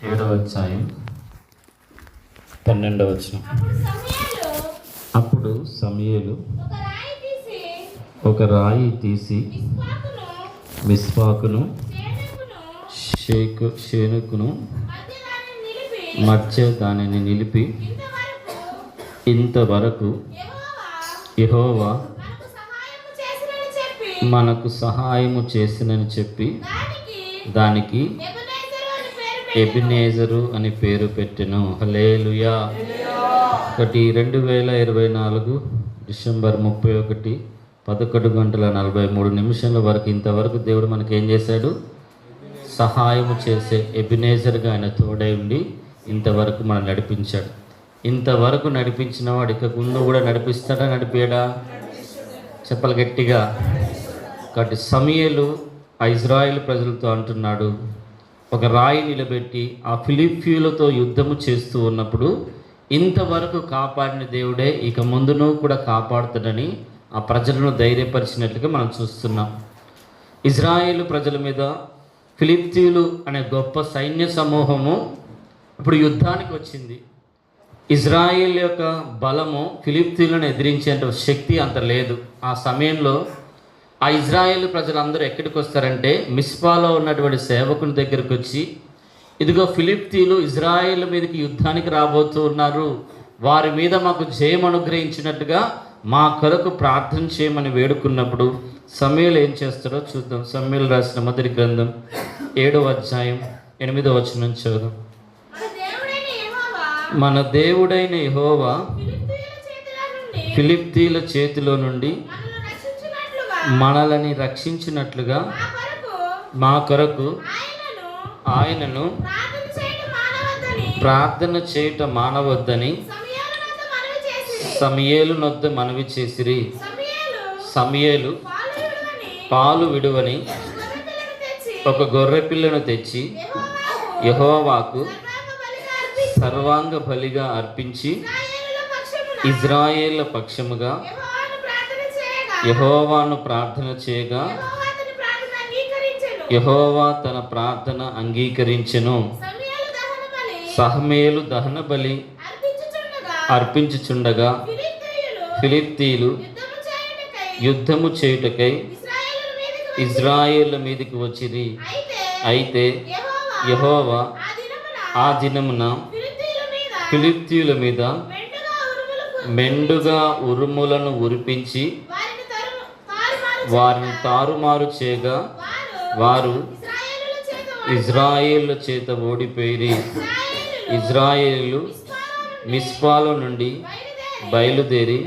7వ అధ్యాయం 12వ వచనం. అప్పుడు సమూయేలు ఒక రాయి తీసి మిస్పాకును షేనుకును మధ్య దానిని నిలిపి ఇంతవరకు యెహోవా మనకు సహాయము చేసినని చెప్పి దానికి ఎబినేజరు అని పేరు పెట్టెను. హల్లెలూయా. 2024 డిసెంబర్ 31 11:43 వరకు ఇంతవరకు దేవుడు మనకి ఏం చేశాడు? సహాయము చేసే ఎబినేజర్గా ఆయన తోడై ఉండి ఇంతవరకు మనం నడిపించాడు. ఇంతవరకు నడిపించిన వాడు ఇక ముందు కూడా నడిపిస్తాడా, నడిపాడా? చెప్పలు గట్టిగా. కాబట్టి సమూయేలు ఆ ఇజ్రాయేల్ ప్రజలతో అంటున్నాడు, ఒక రాయి నిలబెట్టి ఆ ఫిలిష్తీయులతో యుద్ధము చేస్తూ ఉన్నప్పుడు ఇంతవరకు కాపాడిన దేవుడే ఇక ముందును కూడా కాపాడుతాడని ఆ ప్రజలను ధైర్యపరిచినట్లుగా మనం చూస్తున్నాం. ఇజ్రాయేలు ప్రజల మీద ఫిలిష్తీయులు అనే గొప్ప సైన్య సమూహము ఇప్పుడు యుద్ధానికి వచ్చింది. ఇజ్రాయేల్ యొక్క బలము ఫిలిష్తీయులను ఎదిరించేంత శక్తి అంత లేదు. ఆ సమయంలో ఆ ఇజ్రాయేల్ ప్రజలందరూ ఎక్కడికి వస్తారంటే మిస్పాలో ఉన్నటువంటి సేవకుని దగ్గరికి వచ్చి, ఇదిగో ఫిలిష్తీయులు ఇజ్రాయేల్ మీదకి యుద్ధానికి రాబోతూ ఉన్నారు, వారి మీద మాకు జయం అనుగ్రహించినట్టుగా మా కొరకు ప్రార్థన చేయమని వేడుకున్నప్పుడు సమూయేలు ఏం చేస్తారో చూద్దాం. సమూయేలు రాసిన మొదటి గ్రంథం 7వ అధ్యాయం 8వ వచనం చదువుదాం. మన దేవుడైన యెహోవా ఫిలిష్తీయుల చేతిలో నుండి మనలని రక్షించినట్లుగా మా కొరకు ఆయనను ప్రార్థన చేయట మానవద్దని సమూయేలు నొద్ద మనవి చేసిరి. సమూయేలు పాలు విడువని ఒక గొర్రె పిల్లను తెచ్చి యెహోవాకు సర్వాంగ బలిగా అర్పించి ఇజ్రాయేళ్ల పక్షముగా యెహోవాను ప్రార్థన చేయగా యెహోవా తన ప్రార్థన అంగీకరించెను. సమూయేలు దహన బలి అర్పించుచుండగా ఫిలిష్తీయులు యుద్ధము చేయుటకై ఇజ్రాయేళ్ల మీదకి వచ్చిరి. అయితే యెహోవా ఆ దినమున ఫిలిష్తీయుల మీద మెండుగా ఉరుములను ఉరిపించి వారిని తారుమారు చేయగా వారు ఇజ్రాయేళ్ల చేత ఓడిపోయి ఇజ్రాయేలు మిస్పాలో నుండి బయలుదేరి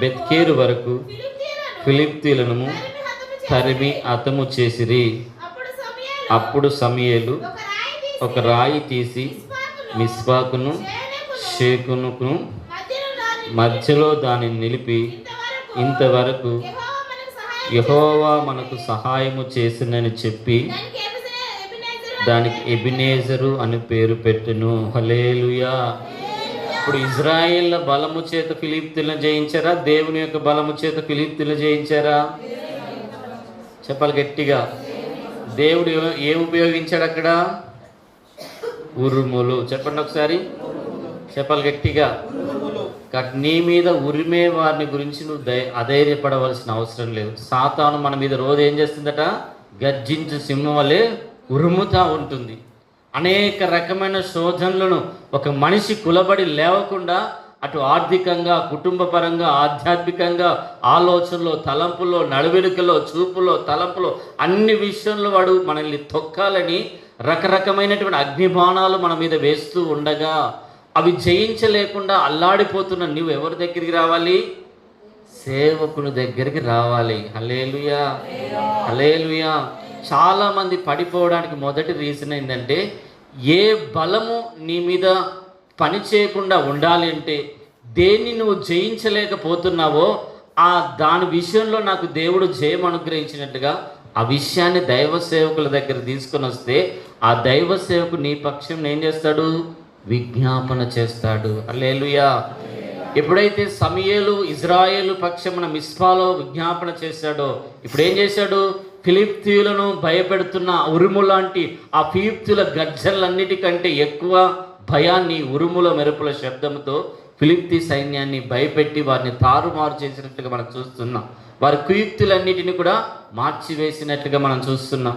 బెత్కేరు వరకు ఫిలిష్తీయులను తరిమి హతము చేసిరి. అప్పుడు సమూయేలు ఒక రాయి తీసి మిస్పాకును షేకును మధ్యలో దానిని నిలిపి ఇంతవరకు యెహోవా మనకు సహాయము చేసినని చెప్పి దానికి ఎబినేజరు అని పేరు పెట్టెను. హల్లెలూయా. ఇప్పుడు ఇజ్రాయేళ్ల బలము చేత ఫిలిష్తీయులను జయించారా, దేవుని యొక్క బలము చేత ఫిలిష్తీయులను జయించారా? చెప్పాలి గట్టిగా. దేవుడు ఏం ఉపయోగించాడు అక్కడ? ఉరుములు. చెప్పండి ఒకసారి, చెప్పాలి గట్టిగా. నీ మీద ఉరిమే వారిని గురించి నువ్వు అధైర్యపడవలసిన అవసరం లేదు. సాతాను మన మీద రోజు ఏం చేస్తుందట? గర్జించు సింహం వలె ఉరుముతా ఉంటుంది. అనేక రకమైన శోధనలను ఒక మనిషి కులబడి లేవకుండా అటు ఆర్థికంగా, కుటుంబ పరంగా, ఆధ్యాత్మికంగా, ఆలోచనలో, తలంపులో, నడవడికలో, చూపులో, తలంపులో, అన్ని విషయంలో వాడు మనల్ని తొక్కాలని రకరకమైనటువంటి అగ్నిబాణాలు మన మీద వేస్తూ ఉండగా అవి జయించలేకుండా అల్లాడిపోతున్న నువ్వు ఎవరి దగ్గరికి రావాలి? సేవకుని దగ్గరికి రావాలి. హల్లెలూయా, హల్లెలూయా. చాలామంది పడిపోవడానికి మొదటి రీజన్ ఏంటంటే, ఏ బలము నీ మీద పని చేయకుండా ఉండాలి అంటే దేన్ని నువ్వు జయించలేకపోతున్నావో దాని విషయంలో నాకు దేవుడు జయం అనుగ్రహించినట్టుగా ఆ విషయాన్ని దైవ సేవకుల దగ్గర తీసుకొని వస్తే ఆ దైవ సేవకు నీ పక్షం ఏం చేస్తాడు? విజ్ఞాపన చేస్తాడు. హల్లెలూయా. ఎప్పుడైతే సమూయేలు ఇజ్రాయేలు పక్షమున మిస్పాలో విజ్ఞాపన చేశాడో ఇప్పుడు ఏం చేశాడు? ఫిలిప్తీయులను భయపెడుతున్న ఉరుము లాంటి ఆ ఫిలిప్తీయుల గర్జనలన్నిటికంటే ఎక్కువ భయాన్ని ఉరుముల మెరుపుల శబ్దంతో ఫిలిప్తీ సైన్యాన్ని భయపెట్టి వారిని తారుమారు చేసినట్లుగా మనం చూస్తున్నాం. వారి కుయుక్తులన్నిటిని కూడా మార్చివేసినట్లుగా మనం చూస్తున్నాం.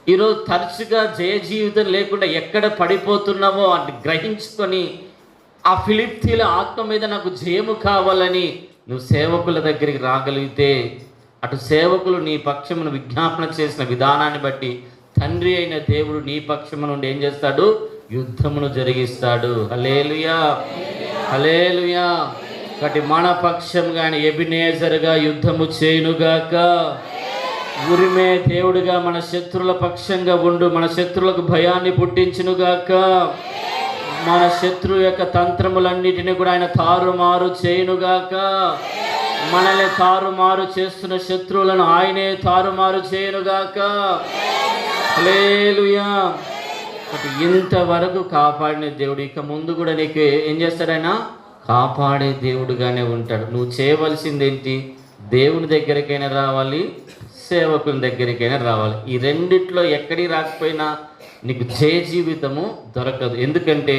ఈరోజు తరచుగా జయ జీవితం లేకుండా ఎక్కడ పడిపోతున్నామో అది గ్రహించుకొని ఆ ఫిలిప్తీయుల ఆత్మ మీద నాకు జయము కావాలని నువ్వు సేవకుల దగ్గరికి రాగలిగితే, అటు సేవకులు నీ పక్షమును విజ్ఞాపన చేసిన విధానాన్ని బట్టి తండ్రి అయిన దేవుడు నీ పక్షము నుండి ఏం చేస్తాడు? యుద్ధమును జరిగిస్తాడు. హల్లెలూయా, హల్లెలూయా. కాబట్టి మన పక్షంగా ఆయన ఎబినేజర్గా యుద్ధము చేయునుగాక. ఉరిమే దేవుడిగా మన శత్రువుల పక్షంగా ఉండు, మన శత్రువులకు భయాన్ని పుట్టించునుగాక. మన శత్రువు యొక్క తంత్రములన్నిటిని కూడా ఆయన తారుమారు చేయునుగాక. మనల్ని తారుమారు చేస్తున్న శత్రువులను ఆయనే తారుమారు చేయునుగాక. హల్లెలూయా. ఇంతవరకు కాపాడిన దేవుడు ఇక ముందు కూడా నీకు ఏం చేస్తాడు? ఆయన కాపాడే దేవుడుగానే ఉంటాడు. నువ్వు చేయవలసింది ఏంటి? దేవుని దగ్గరికైనా రావాలి, సేవకుని దగ్గరికైనా రావాలి. ఈ రెండిట్లో ఎక్కడికి రాకపోయినా నీకు జయ జీవితము దొరకదు. ఎందుకంటే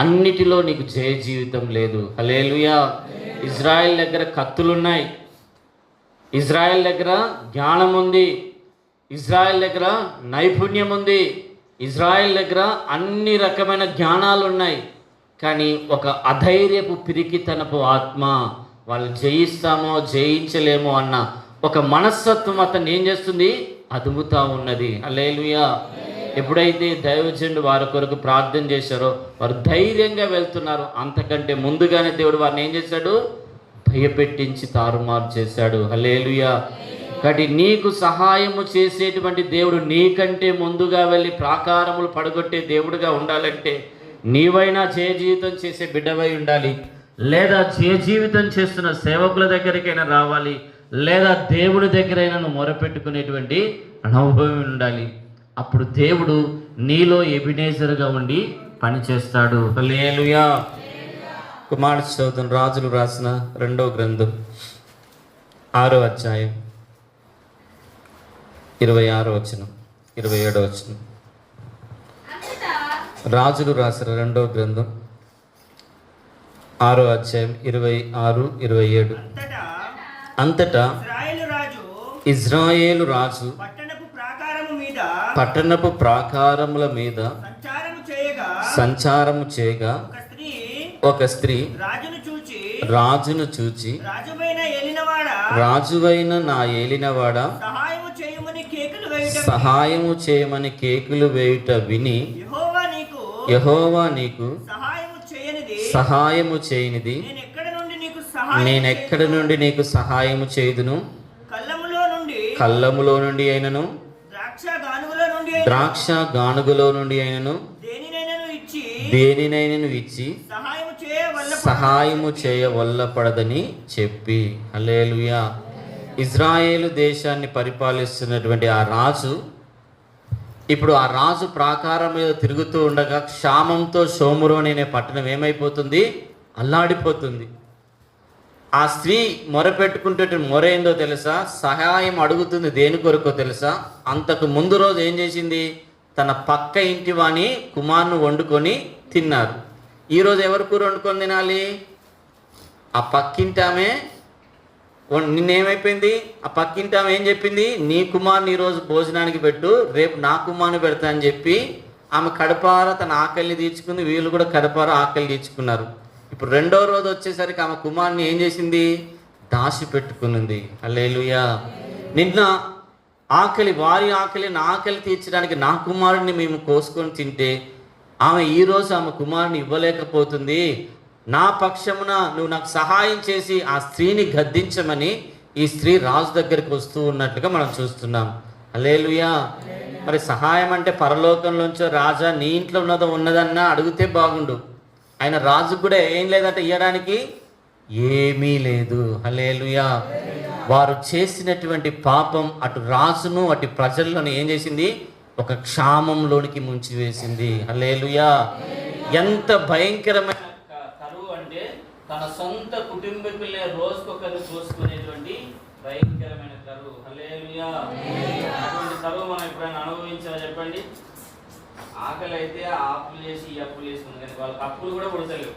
అన్నిటిలో నీకు జయ జీవితం లేదు. హల్లెలూయా. ఇజ్రాయెల్ దగ్గర కత్తులున్నాయి, ఇజ్రాయెల్ దగ్గర జ్ఞానం ఉంది, ఇజ్రాయెల్ దగ్గర నైపుణ్యం ఉంది, ఇజ్రాయెల్ దగ్గర అన్ని రకమైన జ్ఞానాలు ఉన్నాయి. కానీ ఒక అధైర్యపు పిరికితనపు ఆత్మ, వాళ్ళు జయిస్తామో జయించలేమో అన్న ఒక మనస్తత్వం అతన్ని ఏం చేస్తుంది? అదుముతా ఉన్నది. హల్లెలూయా. ఎప్పుడైతే దైవజనుడు వారి కొరకు ప్రార్థన చేశారో వారు ధైర్యంగా వెళ్తున్నారు. అంతకంటే ముందుగానే దేవుడు వారిని ఏం చేశాడు? భయపెట్టించి తారుమారు చేశాడు. హల్లెలూయా. కాబట్టి నీకు సహాయము చేసేటువంటి దేవుడు నీకంటే ముందుగా వెళ్ళి ప్రాకారములు పడగొట్టే దేవుడుగా ఉండాలంటే నీవైనా జయ జీవితం చేసే బిడ్డవై ఉండాలి, లేదా జయ జీవితం చేస్తున్న సేవకుల దగ్గరికైనా రావాలి, లేదా దేవుడి దగ్గరైనా నువ్వు మొరపెట్టుకునేటువంటి అనుభవం ఉండాలి. అప్పుడు దేవుడు నీలో ఎబినేజర్గా ఉండి పనిచేస్తాడు. హల్లెలూయా. కుమారుడు చదువుతున్న రాజులు రాసిన 2వ గ్రంథం 6వ అధ్యాయం 26వ వచనం 27వ వచనం. రాజులు రాసిన 2వ గ్రంథం 6వ అధ్యాయం 26, 27. అంతటా ఇజ్రాయేలు రాజు పట్టణపు ప్రాకారముల మీద సంచారము చేయగా ఒక స్త్రీ రాజును చూచి, రాజువైన నా ఏలినవాడా, సహాయము చేయమని కేకులు వేయుట విని, యెహోవా నీకు సహాయము చేయనిది నేనెక్కడి నుండి నీకు సహాయము చేయుదును? కళ్ళములో నుండి అయినను, ద్రాక్ష గానుగులో నుండి అయినను దేనినైనను ఇచ్చి సహాయము చేయవల్లపడదని చెప్పి. హల్లెలూయా. ఇజ్రాయేలు దేశాన్ని పరిపాలిస్తున్నటువంటి ఆ రాజు ఇప్పుడు ఆ రాజు ప్రాకారం మీద తిరుగుతూ ఉండగా క్షామంతో షోమ్రోను అనే పట్టణం ఏమైపోతుంది? అల్లాడిపోతుంది. ఆ స్త్రీ మొరపెట్టుకుంటే మొర ఏందో తెలుసా? సహాయం అడుగుతుంది. దేని కొరకో తెలుసా? అంతకు ముందు రోజు ఏం చేసింది? తన పక్క ఇంటి వాణి కుమారుని వండుకొని తిన్నారు. ఈరోజు ఎవరి కూర వండుకొని తినాలి? ఆ పక్కింటి ఆమె నిన్నేమైపోయింది? ఆ పక్కింటి ఆమె ఏం చెప్పింది? నీ కుమారుని ఈరోజు భోజనానికి పెట్టు, రేపు నా కుమారుని పెడతా అని చెప్పి ఆమె కడపార తన ఆకలిని తీర్చుకుంది. వీళ్ళు కూడా కడపార ఆకలి తీర్చుకున్నారు. ఇప్పుడు 2వ రోజు వచ్చేసరికి ఆమె కుమారుని ఏం చేసింది? దాచి పెట్టుకున్నది. హల్లెలూయా. నిన్న వారి ఆకలి నా ఆకలి తీర్చడానికి నా కుమారుడిని మేము కోసుకొని తింటే ఆమె ఈరోజు ఆమె కుమారుని ఇవ్వలేకపోతుంది. నా పక్షమున నువ్వు నాకు సహాయం చేసి ఆ స్త్రీని గద్దించమని ఈ స్త్రీ రాజు దగ్గరికి వస్తూ ఉన్నట్లుగా మనం చూస్తున్నాం. హల్లెలూయా. మరి సహాయం అంటే పరలోకంలోంచో రాజా నీ ఇంట్లో ఉన్నదన్నా అడిగితే బాగుండు. ఆయన రాజుకు కూడా ఏం లేదంటే ఇవ్వడానికి ఏమీ లేదు. హల్లెలూయా. వారు చేసినటువంటి పాపం అటు రాజును అటు ప్రజలను ఏం చేసింది? ఒక క్షామంలోనికి ముంచివేసింది. హల్లెలూయా. ఎంత భయంకరమైన కరువు అంటే తన సొంత కుటుంబీకులే రోజుకొకరిని చూసుకునేటువంటి భయంకరమైన కరువు. హల్లెలూయా. అటువంటి కరువు మనం ఎప్పుడైనా అనుభవించామో చెప్పండి. ఆకలి అయితే అప్పులు చేసి ఈ అప్పులు చేసి ఉంది, కానీ వాళ్ళకి అప్పులు కూడా పుడతలేవు.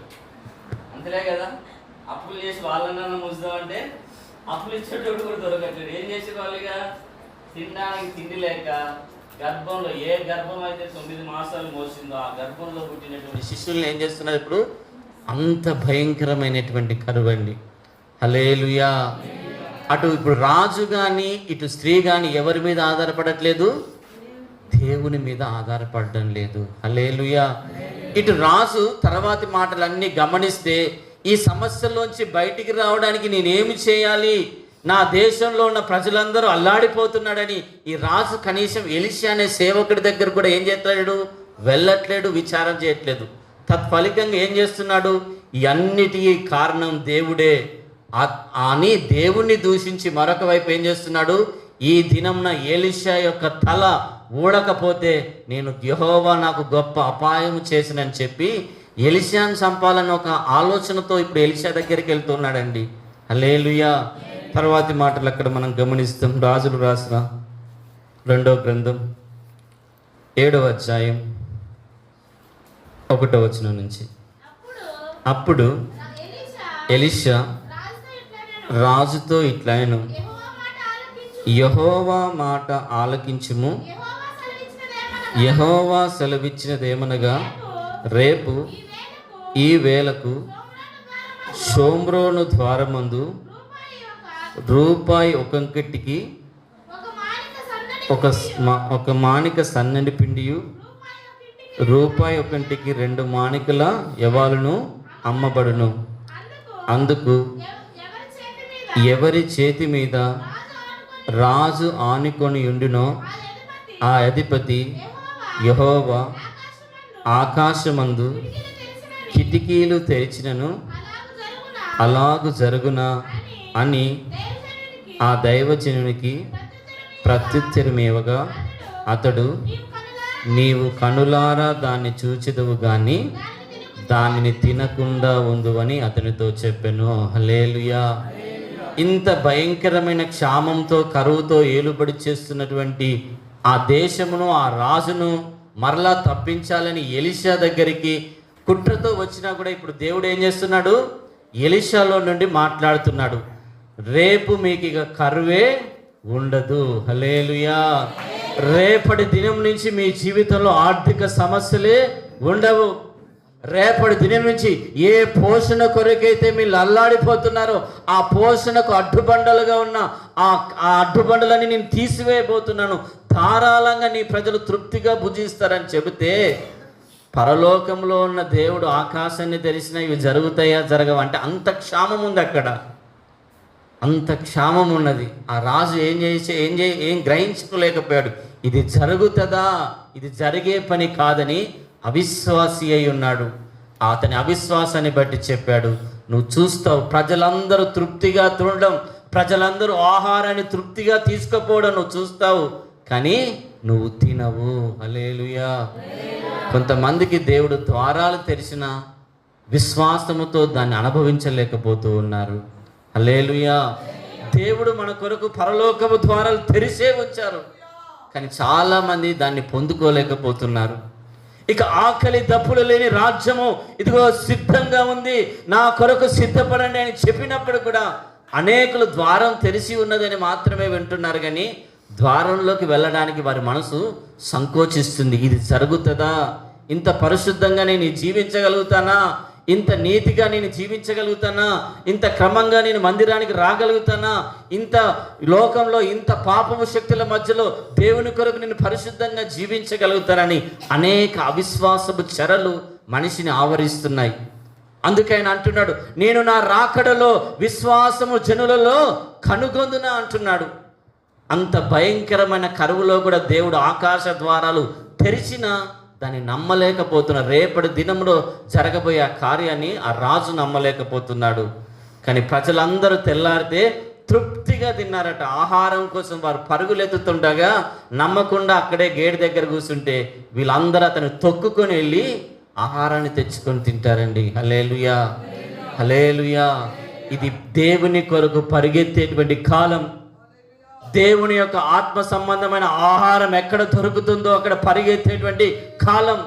అంతలే కదా, అప్పులు చేసి వాళ్ళన్నా ముద్దామంటే అప్పులు ఇచ్చేటోడు కూడా దొరకట్లేదు. ఏం చేసే వాళ్ళుగా తినడానికి తిండి లేక గర్భంలో, ఏ గర్భం అయితే 9 మాసాలు మోసిందో ఆ గర్భంలో పుట్టినటువంటి శిశువులను ఏం చేస్తున్నారు ఇప్పుడు? అంత భయంకరమైనటువంటి కరువు అండి. హల్లెలూయా. అటు ఇప్పుడు రాజు కానీ ఇటు స్త్రీ కానీ ఎవరి మీద ఆధారపడట్లేదు? దేవుని మీద ఆధారపడడం లేదు. హల్లెలూయా. ఇటు రాజు తర్వాతి మాటలన్నీ గమనిస్తే, ఈ సమస్యలోంచి బయటికి రావడానికి నేనేమి చేయాలి, నా దేశంలో ఉన్న ప్రజలందరూ అల్లాడిపోతున్నాడని ఈ రాజు కనీసం ఎలీషా అనే సేవకుడి దగ్గర కూడా ఏం చేస్తాడు? వెళ్ళట్లేడు, విచారం చేయట్లేదు. తత్ఫలితంగా ఏం చేస్తున్నాడు? ఈ అన్నిటికీ కారణం దేవుడే అని దేవుణ్ణి దూషించి మరొక వైపు ఏం చేస్తున్నాడు? ఈ దినంన ఎలీషా యొక్క తల ఊడకపోతే నేను యెహోవా నాకు గొప్ప అపాయం చేసినని చెప్పి ఎలీషాను చంపాలని ఒక ఆలోచనతో ఇప్పుడు ఎలీషా దగ్గరికి వెళ్తున్నాడండి. హల్లెలూయా. తర్వాతి మాటలు అక్కడ మనం గమనిస్తాం. రాజులు రాసిన 2వ గ్రంథం 7వ అధ్యాయం 1వ వచనం నుంచి. అప్పుడు ఎలీషా రాజుతో ఇట్లనెను, యెహోవా మాట ఆలకించుము. యెహోవా సెలవిచ్చినదేమనగా, రేపు ఈ వేళకు షోమ్రోను ద్వారమందు రూపాయి ఒక్కొక్కటికి ఒక మాణిక సన్నని పిండియు, రూపాయి ఒక్కొక్కటికి 2 మాణికల యవాలును అమ్మబడును. అందుకు ఎవరి చేతి మీద రాజు ఆనుకొని ఉండునో ఆ అధిపతి యెహోవా ఆకాశమందు కిటికీలు తెరిచినను అలాగు జరుగునా అని ఆ దైవజనునికి ప్రత్యుత్తరమేవగా, అతడు నీవు కనులారా దాన్ని చూచెదవు గాని దానిని తినకుండా ఉందువని అతనితో చెప్పెను. హల్లెలూయా. ఇంత భయంకరమైన క్షామంతో, కరువుతో ఏలుబడి చేస్తున్నటువంటి ఆ దేశమును, ఆ రాజును మరలా తప్పించాలని ఎలీషా దగ్గరికి కుట్రతో వచ్చినా కూడా ఇప్పుడు దేవుడు ఏం చేస్తున్నాడు? ఎలీషాలో నుండి మాట్లాడుతున్నాడు. రేపు మీకు ఇక కరువే ఉండదు. హల్లెలూయా. రేపటి దినం నుంచి మీ జీవితంలో ఆర్థిక సమస్యలే ఉండవు. రేపటి దినం నుంచి ఏ పోషణ కొరకైతే మీరు అల్లాడిపోతున్నారో ఆ పోషణకు అడ్డుబండలుగా ఉన్న ఆ అడ్డుబండలని నేను తీసివేయబోతున్నాను. ధారాళంగా నీ ప్రజలు తృప్తిగా భుజిస్తారని చెబితే, పరలోకంలో ఉన్న దేవుడు ఆకాశాన్ని తెరిచినా ఇవి జరుగుతాయా జరగవు అంటే అంత క్షామం ఉంది అక్కడ, అంత క్షామం ఉన్నది. ఆ రాజు ఏం గ్రహించుకోలేకపోయాడు. ఇది జరుగుతుందా, ఇది జరిగే పని కాదని అవిశ్వాసి అయి ఉన్నాడు. అతని అవిశ్వాసాన్ని బట్టి చెప్పాడు, నువ్వు చూస్తావు ప్రజలందరూ తృప్తిగా తినడం, ప్రజలందరూ ఆహారాన్ని తృప్తిగా తీసుకుపోవడం నువ్వు చూస్తావు, కానీ నువ్వు తినవు. హల్లెలూయా. కొంతమందికి దేవుడు ద్వారాలు తెరిచిన విశ్వాసముతో దాన్ని అనుభవించలేకపోతూ ఉన్నారు. హల్లెలూయా. దేవుడు మన కొరకు పరలోకపు ద్వారాలు తెరిసే ఉంచారు, కానీ చాలామంది దాన్ని పొందుకోలేకపోతున్నారు. ఇక ఆకలి దప్పులు లేని రాజ్యము ఇదిగో సిద్ధంగా ఉంది, నా కొరకు సిద్ధపడండి అని చెప్పినప్పుడు కూడా అనేకులు ద్వారం తెరిచి ఉన్నదని మాత్రమే వింటున్నారు, కానీ ద్వారంలోకి వెళ్ళడానికి వారి మనసు సంకోచిస్తుంది. ఇది జరుగుతుందా? ఇంత పరిశుద్ధంగా నేను జీవించగలుగుతానా? ఇంత నీతిగా నేను జీవించగలుగుతానా? ఇంత క్రమంగా నేను మందిరానికి రాగలుగుతానా? ఇంత లోకంలో ఇంత పాపము శక్తుల మధ్యలో దేవుని కొరకు నేను పరిశుద్ధంగా జీవించగలుగుతానని అనేక అవిశ్వాసపు చెరలు మనిషిని ఆవరిస్తున్నాయి. అందుకైనా అంటున్నాడు, నేను నా రాకడలో విశ్వాసము జనులలో కనుగొందునా అంటున్నాడు. అంత భయంకరమైన కరువులో కూడా దేవుడు ఆకాశ ద్వారాలు తెరిచినా దాన్ని నమ్మలేకపోతున్నాడు. రేపటి దినంలో జరగబోయే ఆ కార్యాన్ని ఆ రాజు నమ్మలేకపోతున్నాడు. కానీ ప్రజలందరూ తెల్లారితే తృప్తిగా తిన్నారట. ఆహారం కోసం వారు పరుగులెత్తుతుండగా నమ్మకుండా అక్కడే గేటు దగ్గర కూర్చుంటే వీళ్ళందరూ అతను తొక్కుకొని వెళ్ళి ఆహారాన్ని తెచ్చుకొని తింటారండి. హల్లెలూయా. హల్లెలూయా. ఇది దేవుని కొరకు పరిగెత్తేటువంటి కాలం. దేవుని యొక్క ఆత్మ సంబంధమైన ఆహారం ఎక్కడ దొరుకుతుందో అక్కడ పరిగెత్తేటువంటి కాలం.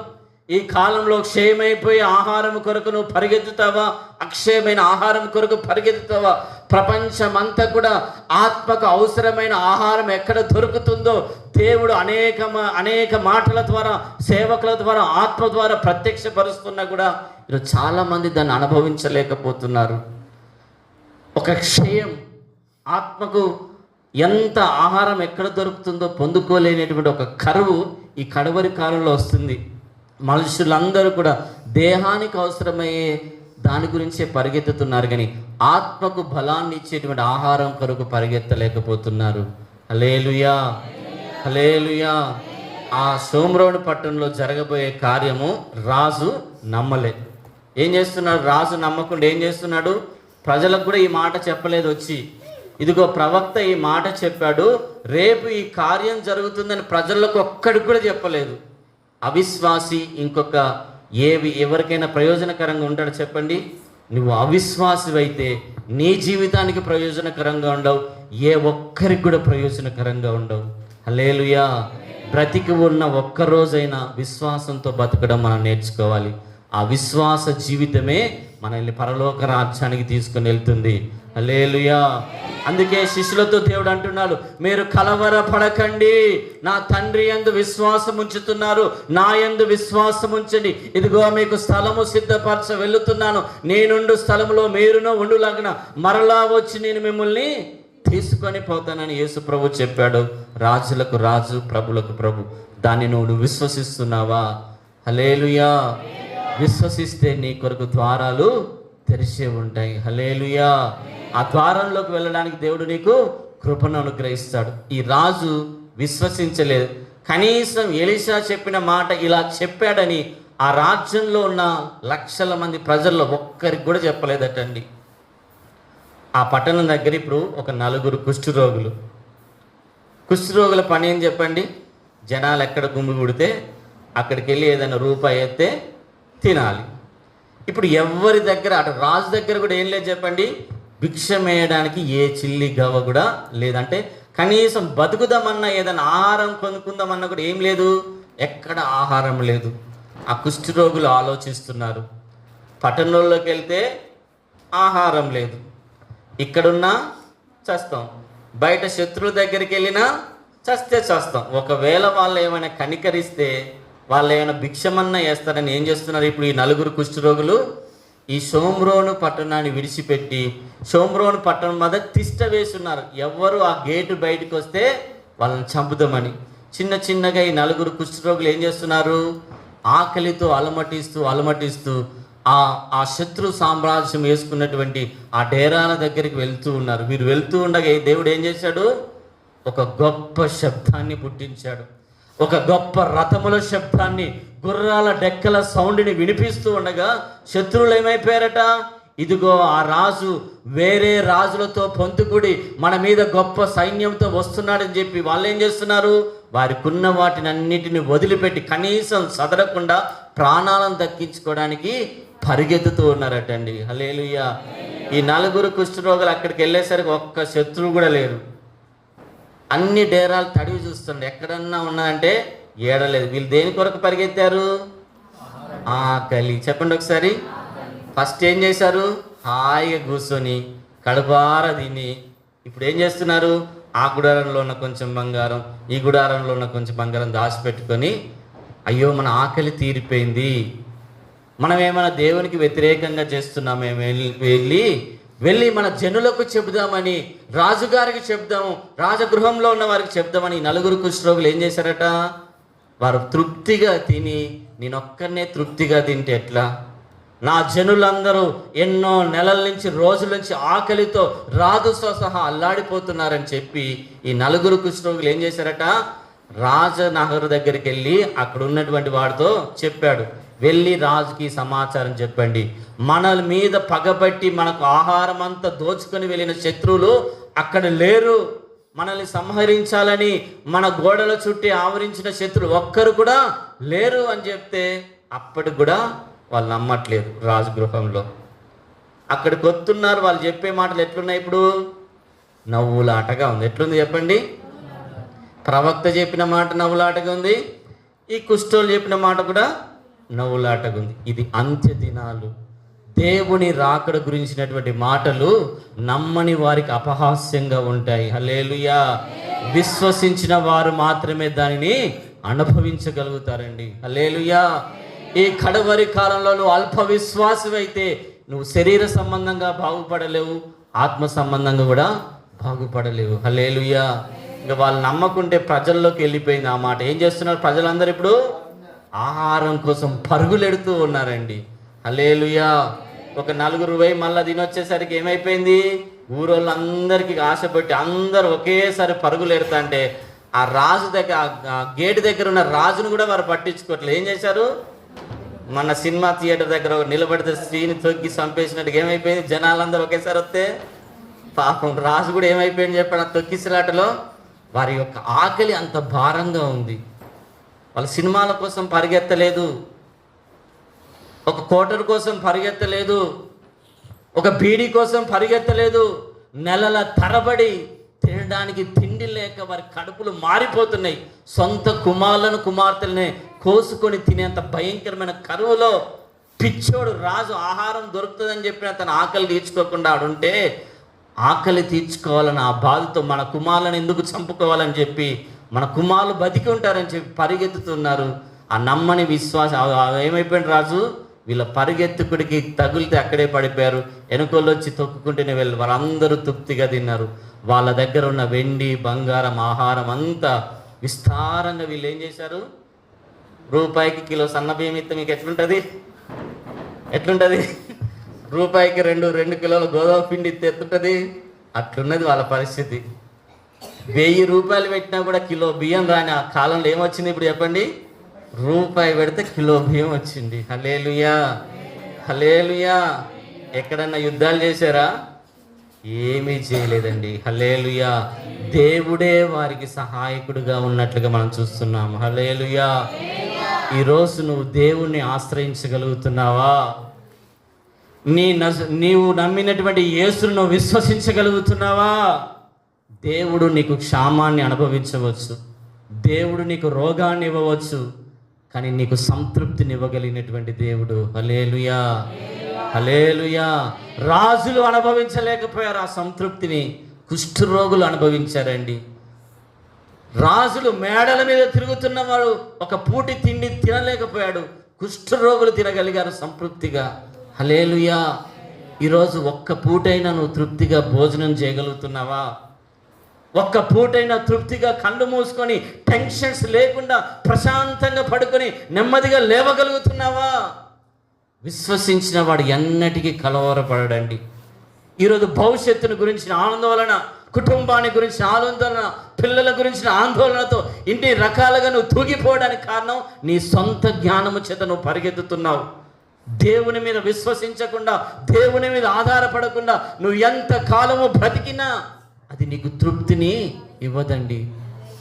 ఈ కాలంలో క్షయమైపోయే ఆహారం కొరకు నువ్వు పరిగెత్తుతావా? అక్షయమైన ఆహారం కొరకు పరిగెత్తుతావా? ప్రపంచమంతా కూడా ఆత్మకు అవసరమైన ఆహారం ఎక్కడ దొరుకుతుందో దేవుడు అనేక మాటల ద్వారా, సేవకుల ద్వారా, ఆత్మ ద్వారా ప్రత్యక్షపరుస్తున్నా కూడా ఈరోజు చాలామంది దాన్ని అనుభవించలేకపోతున్నారు. ఒక క్షయం, ఆత్మకు ఎంత ఆహారం ఎక్కడ దొరుకుతుందో పొందుకోలేనటువంటి ఒక కరువు ఈ కడవరి కాలంలో వస్తుంది. మనుషులందరూ కూడా దేహానికి అవసరమయ్యే దాని గురించే పరిగెత్తుతున్నారు, కానీ ఆత్మకు బలాన్ని ఇచ్చేటువంటి ఆహారం కొరకు పరిగెత్తలేకపోతున్నారు. హల్లెలూయా, హల్లెలూయా. ఆ షోమ్రోను పట్టణంలో జరగబోయే కార్యము రాజు నమ్మలే. ఏం చేస్తున్నాడు? రాజు నమ్మకుండా ఏం చేస్తున్నాడు? ప్రజలకు కూడా ఈ మాట చెప్పలేదు. వచ్చి ఇదిగో ప్రవక్త ఈ మాట చెప్పాడు, రేపు ఈ కార్యం జరుగుతుందని ప్రజలకు ఒక్కడికి కూడా చెప్పలేదు. అవిశ్వాసి ఇంకొక ఎవరికైనా ప్రయోజనకరంగా ఉంటాడు చెప్పండి? నువ్వు అవిశ్వాసివైతే నీ జీవితానికి ప్రయోజనకరంగా ఉండవు, ఏ ఒక్కరికి కూడా ప్రయోజనకరంగా ఉండవు. హల్లెలూయా. బ్రతికి ఉన్న ఒక్కరోజైనా విశ్వాసంతో బతకడం మనం నేర్చుకోవాలి. ఆ విశ్వాస జీవితమే మనల్ని పరలోక రాజ్యానికి తీసుకుని వెళ్తుంది. హల్లెలూయా. అందుకే శిష్యులతో దేవుడు అంటున్నాడు, మీరు కలవరపడకండి, నా తండ్రి యందు విశ్వాసం ఉంచుతున్నారు, నా యందు విశ్వాసం ఉంచండి. ఇదిగో మీకు స్థలము సిద్ధపరచ వెళుతున్నాను, నేనుండు స్థలములో మీరును ఉండులాగున మరలా వచ్చి నేను మిమ్మల్ని తీసుకొని పోతానని యేసు ప్రభు చెప్పాడు. రాజులకు రాజు, ప్రభులకు ప్రభు. దాన్ని నువ్వు విశ్వసిస్తున్నావా? హల్లెలూయా. విశ్వసిస్తే నీ కొరకు ద్వారాలు తెరిచే ఉంటాయి. హల్లెలూయా. ఆ ద్వారంలోకి వెళ్ళడానికి దేవుడు నీకు కృపను అనుగ్రహిస్తాడు. ఈ రాజు విశ్వసించలేదు. కనీసం ఎలీషా చెప్పిన మాట ఇలా చెప్పాడని ఆ రాజ్యంలో ఉన్న లక్షల మంది ప్రజల్లో ఒక్కరికి కూడా చెప్పలేదటండి. ఆ పట్టణం దగ్గర ఇప్పుడు ఒక 4 కుష్ఠరోగులు. కుష్ఠరోగుల పని ఏం చెప్పండి? జనాలు ఎక్కడ గుమిగూడితే అక్కడికి వెళ్ళి ఏదైనా రూపాయి అయితే తినాలి. ఇప్పుడు ఎవరి దగ్గర, అటు రాజు దగ్గర కూడా ఏం లేదు చెప్పండి, భిక్షం వేయడానికి ఏ చిల్లి గవ్వ కూడా లేదంటే కనీసం బతుకుదామన్నా ఏదైనా ఆహారం కొనుక్కుందామన్నా కూడా ఏం లేదు, ఎక్కడ ఆహారం లేదు. ఆ కుష్ఠరోగులు ఆలోచిస్తున్నారు, పట్టణంలోకి వెళ్తే ఆహారం లేదు, ఇక్కడున్నా చస్తాం, బయట శత్రువుల దగ్గరికి వెళ్ళినా చస్తే చస్తాం. ఒకవేళ వాళ్ళు ఏమైనా కనికరిస్తే, వాళ్ళు ఏమైనా భిక్షమన్నా వేస్తారని ఏం చేస్తున్నారు? ఇప్పుడు ఈ 4 కుష్ఠరోగులు ఈ షోమ్రోను పట్టణాన్ని విడిచిపెట్టి షోమ్రోను పట్టణం మీద తిష్ట వేస్తున్నారు. ఎవరు ఆ గేటు బయటకు వస్తే వాళ్ళని చంపుదామని. చిన్నగా ఈ 4 కుష్ఠరోగులు ఏం చేస్తున్నారు? ఆకలితో అలమటిస్తూ ఆ శత్రు సామ్రాజ్యం వేసుకున్నటువంటి ఆ డేరాల దగ్గరికి వెళ్తూ ఉన్నారు. వీరు వెళ్తూ ఉండగా దేవుడు ఏం చేశాడు? ఒక గొప్ప శబ్దాన్ని పుట్టించాడు. ఒక గొప్ప రథముల శబ్దాన్ని, గుర్రాల డెక్కల సౌండ్ని వినిపిస్తూ ఉండగా శత్రువులు ఏమైపోయారట? ఇదిగో ఆ రాజు వేరే రాజులతో పొంతుకుడి మన మీద గొప్ప సైన్యంతో వస్తున్నాడని చెప్పి వాళ్ళు ఏం చేస్తున్నారు? వారికి ఉన్న వాటిని అన్నిటిని వదిలిపెట్టి కనీసం సదరకుండా ప్రాణాలను దక్కించుకోవడానికి పరిగెత్తుతూ ఉన్నారటండి. హల్లెలూయా. ఈ 4 కుష్ఠరోగులు అక్కడికి వెళ్ళేసరికి ఒక్క శత్రువు కూడా లేరు. అన్ని డేరాలు తడివి చూస్తుండే, ఎక్కడన్నా ఉన్నదంటే ఏడలేదు. వీళ్ళు దేని కొరకు పరిగెత్తారు? ఆకలి. చెప్పండి ఒకసారి. ఫస్ట్ ఏం చేశారు? హాయిగా కూర్చొని కడుపారా తిని ఇప్పుడు ఏం చేస్తున్నారు? ఆ గుడారంలో ఉన్న కొంచెం బంగారం, ఈ గుడారంలో ఉన్న కొంచెం బంగారం దాచిపెట్టుకొని, అయ్యో మన ఆకలి తీరిపోయింది, మనం ఏమైనా దేవునికి వ్యతిరేకంగా చేస్తున్నామేమో, వెళ్ళి మన జనులకు చెబుదామని, రాజుగారికి చెప్దాము, రాజగృహంలో ఉన్న వారికి చెప్దామని 4 కుష్ఠరోగులు ఏం చేశారట? వారు తృప్తిగా తిని, నేనొక్కనే తృప్తిగా తింటే ఎట్లా? నా జనులందరూ ఎన్నో నెలల నుంచి, రోజుల నుంచి ఆకలితో రాజుతో సహా అల్లాడిపోతున్నారని చెప్పి ఈ 4 కుష్ఠరోగులు ఏం చేశారట? రాజనగరు దగ్గరికి వెళ్ళి అక్కడ ఉన్నటువంటి వాడితో చెప్పాడు, వెళ్ళి రాజుకి సమాచారం చెప్పండి, మన మీద పగబట్టి మనకు ఆహారం అంతా దోచుకొని వెళ్ళిన శత్రువులు అక్కడ లేరు, మనల్ని సంహరించాలని మన గోడల చుట్టి ఆవరించిన శత్రువులు ఒక్కరు కూడా లేరు అని చెప్తే అప్పటికి కూడా వాళ్ళు నమ్మట్లేదు రాజగృహంలో. అక్కడికి వస్తున్నారు. వాళ్ళు చెప్పే మాటలు ఎట్లున్నాయి? ఇప్పుడు నవ్వులాటగా ఉంది. ఎట్లుంది చెప్పండి? ప్రవక్త చెప్పిన మాట నవ్వులాటగా ఉంది, ఈ కుష్ఠోలు చెప్పిన మాట కూడా నవ్వులాటగా ఉంది. ఇది అంత్య దినాలు. దేవుని రాకడ గురించినటువంటి మాటలు నమ్మని వారికి అపహాస్యంగా ఉంటాయి. హల్లెలూయా. విశ్వసించిన వారు మాత్రమే దానిని అనుభవించగలుగుతారండి. హల్లెలూయా. ఈ కడవరి కాలంలో నువ్వు అల్ప విశ్వాసమైతే నువ్వు శరీర సంబంధంగా బాగుపడలేవు, ఆత్మ సంబంధంగా కూడా బాగుపడలేవు. హల్లెలూయా. ఇంకా వాళ్ళు నమ్మకుంటే ప్రజల్లోకి వెళ్ళిపోయింది ఆ మాట. ఏం చేస్తున్నారు ప్రజలందరూ? ఇప్పుడు ఆహారం కోసం పరుగులెడుతూ ఉన్నారండి. హల్లెలూయా. ఒక నలుగురు పోయి మళ్ళీ తినొచ్చేసరికి ఏమైపోయింది? ఊరోళ్ళందరికీ ఆశపెట్టి అందరూ ఒకేసారి పరుగులు ఎడతాంటే ఆ రాజు దగ్గర, ఆ గేటు దగ్గర ఉన్న రాజును కూడా వారు పట్టించుకోవట్లేదు. ఏం చేశారు? మన సినిమా థియేటర్ దగ్గర నిలబడితే స్త్రీని తొక్కి చంపేసినట్టుగా ఏమైపోయింది? జనాలందరూ ఒకేసారి వస్తే పాపం రాజు కూడా ఏమైపోయింది చెప్పాడు? ఆ తొక్కిసలాటలో వారి యొక్క ఆకలి అంత భారంగా ఉంది. వాళ్ళ సినిమాల కోసం పరిగెత్తలేదు, ఒక కోటర్ కోసం పరిగెత్తలేదు, ఒక బీడీ కోసం పరిగెత్తలేదు. నెలల తరబడి తినడానికి తిండి లేక వారి కడుపులు మారిపోతున్నాయి. సొంత కుమార్తెలనే కోసుకొని తినేంత భయంకరమైన కరువులో పిచ్చోడు రాజు ఆహారం దొరుకుతుందని చెప్పిన తన ఆకలి తీర్చుకోకుండా ఆడుంటే, ఆకలి తీర్చుకోవాలని ఆ బాధతో మన కుమారులను ఎందుకు చంపుకోవాలని చెప్పి, మన కుమారులు బతికి ఉంటారని చెప్పి పరిగెత్తుతున్నారు. ఆ నమ్మని విశ్వాసం ఏమైపోయింది? రాజు వీళ్ళ పరిగెత్తుకుడికి తగిలితే అక్కడే పడిపోయారు. వెనుకోళ్ళు వచ్చి తొక్కుకుంటూనే వెళ్ళి వాళ్ళందరూ తృప్తిగా తిన్నారు. వాళ్ళ దగ్గర ఉన్న వెండి బంగారం ఆహారం అంతా విస్తారంగా వీళ్ళు ఏం చేశారు? రూపాయికి కిలో సన్నబియ్యం ఇస్తే మీకు ఎట్లుంటుంది? రూపాయికి రెండు కిలోల గోధుమ పిండి ఇస్తే ఎత్తుంటుంది? అట్లున్నది వాళ్ళ పరిస్థితి. 1000 రూపాయలు పెట్టినా కూడా కిలో బియ్యం రాని ఆ కాలంలో ఏమొచ్చింది ఇప్పుడు చెప్పండి? రూపాయి పెడితే కిలో బియ్యం వచ్చింది. హల్లెలూయా. హల్లెలూయా. ఎక్కడన్నా యుద్ధాలు చేశారా? ఏమీ చేయలేదండి. హల్లెలూయా. దేవుడే వారికి సహాయకుడిగా ఉన్నట్లుగా మనం చూస్తున్నాం. హల్లెలూయా. ఈరోజు నువ్వు దేవుణ్ణి ఆశ్రయించగలుగుతున్నావా? నీవు నమ్మినటువంటి యేసును నువ్వు విశ్వసించగలుగుతున్నావా? దేవుడు నీకు క్షామాన్ని అనుభవించవచ్చు, దేవుడు నీకు రోగాన్ని ఇవ్వవచ్చు, కానీ నీకు సంతృప్తిని ఇవ్వగలిగినటువంటి దేవుడు. హల్లెలూయా. హల్లెలూయా. రాజులు అనుభవించలేకపోయారు ఆ సంతృప్తిని, కుష్ఠరోగులు అనుభవించారండి. రాజులు మేడల మీద తిరుగుతున్నవాడు ఒక పూటి తిండి తినలేకపోయాడు, కుష్ఠరోగులు తినగలిగారు సంతృప్తిగా. హల్లెలూయా. ఈరోజు ఒక్క పూటైనా నువ్వు తృప్తిగా భోజనం చేయగలుగుతున్నావా? ఒక్క పూటైనా తృప్తిగా కళ్ళు మూసుకొని టెన్షన్స్ లేకుండా ప్రశాంతంగా పడుకొని నెమ్మదిగా లేవగలుగుతున్నావా? విశ్వసించిన వాడు ఎన్నటికీ కలవరపడడండి. ఈరోజు భవిష్యత్తును గురించిన ఆందోళన, కుటుంబాన్ని గురించిన ఆందోళన, పిల్లల గురించిన ఆందోళనతో ఇన్ని రకాలుగా నువ్వు తూగిపోవడానికి కారణం నీ సొంత జ్ఞానము చేత నువ్వు పరిగెత్తుతున్నావు. దేవుని మీద విశ్వసించకుండా, దేవుని మీద ఆధారపడకుండా నువ్వు ఎంత కాలము బ్రతికినా అది నీకు తృప్తిని ఇవ్వదండి.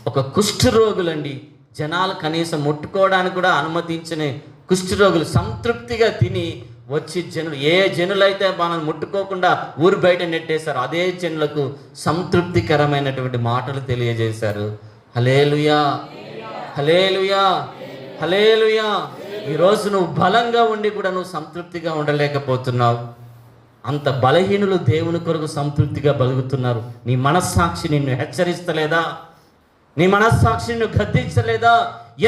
ఒక కుష్ఠరోగులండి, జనాలు కనీసం ముట్టుకోవడానికి కూడా అనుమతించని కుష్ఠరోగులు సంతృప్తిగా తిని వచ్చి ఏ జనులైతే మనల్ని ముట్టుకోకుండా ఊరు బయట నెట్టేశారు, అదే జనులకు సంతృప్తికరమైనటువంటి మాటలు తెలియజేశారు. హల్లెలూయా. హల్లెలూయా. హల్లెలూయా. ఈరోజు నువ్వు బలంగా ఉండి కూడా నువ్వు సంతృప్తిగా ఉండలేకపోతున్నావు. అంత బలహీనులు దేవుని కొరకు సంతృప్తిగా బతుకుతున్నారు. నీ మనస్సాక్షి నిన్ను హెచ్చరిస్తలేదా? నీ మనస్సాక్షి నిన్ను గద్దించలేదా?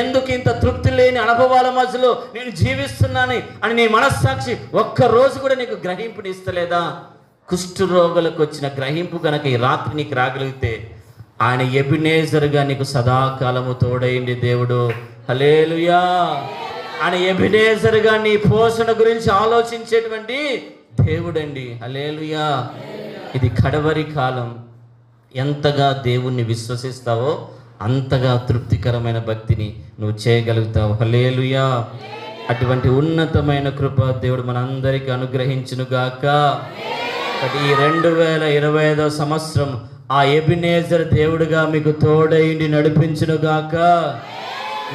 ఎందుకు ఇంత తృప్తి లేని అనుభవాల మధ్యలో నేను జీవిస్తున్నాను అని నీ మనస్సాక్షి ఒక్కరోజు కూడా నీకు గ్రహింపునిస్తలేదా? కుష్ఠరోగులకు వచ్చిన గ్రహింపు కనుక ఈ రాత్రి నీకు రాగలిగితే ఆయన ఎబినేజర్గా నీకు సదాకాలము తోడైంది దేవుడు. హల్లెలూయా. ఆయన ఎబినేజర్గా నీ పోషణ గురించి ఆలోచించేటువంటి దేవుడండి. హల్లెలూయా. ఇది కడవరి కాలం. ఎంతగా దేవుణ్ణి విశ్వసిస్తావో అంతగా తృప్తికరమైన భక్తిని నువ్వు చేయగలుగుతావు. హల్లెలూయా. అటువంటి ఉన్నతమైన కృప దేవుడు మనందరికీ అనుగ్రహించునుగాక. ఈ 2025వ సంవత్సరం ఆ ఎబినేజర్ దేవుడుగా మీకు తోడైండి నడిపించునుగాక.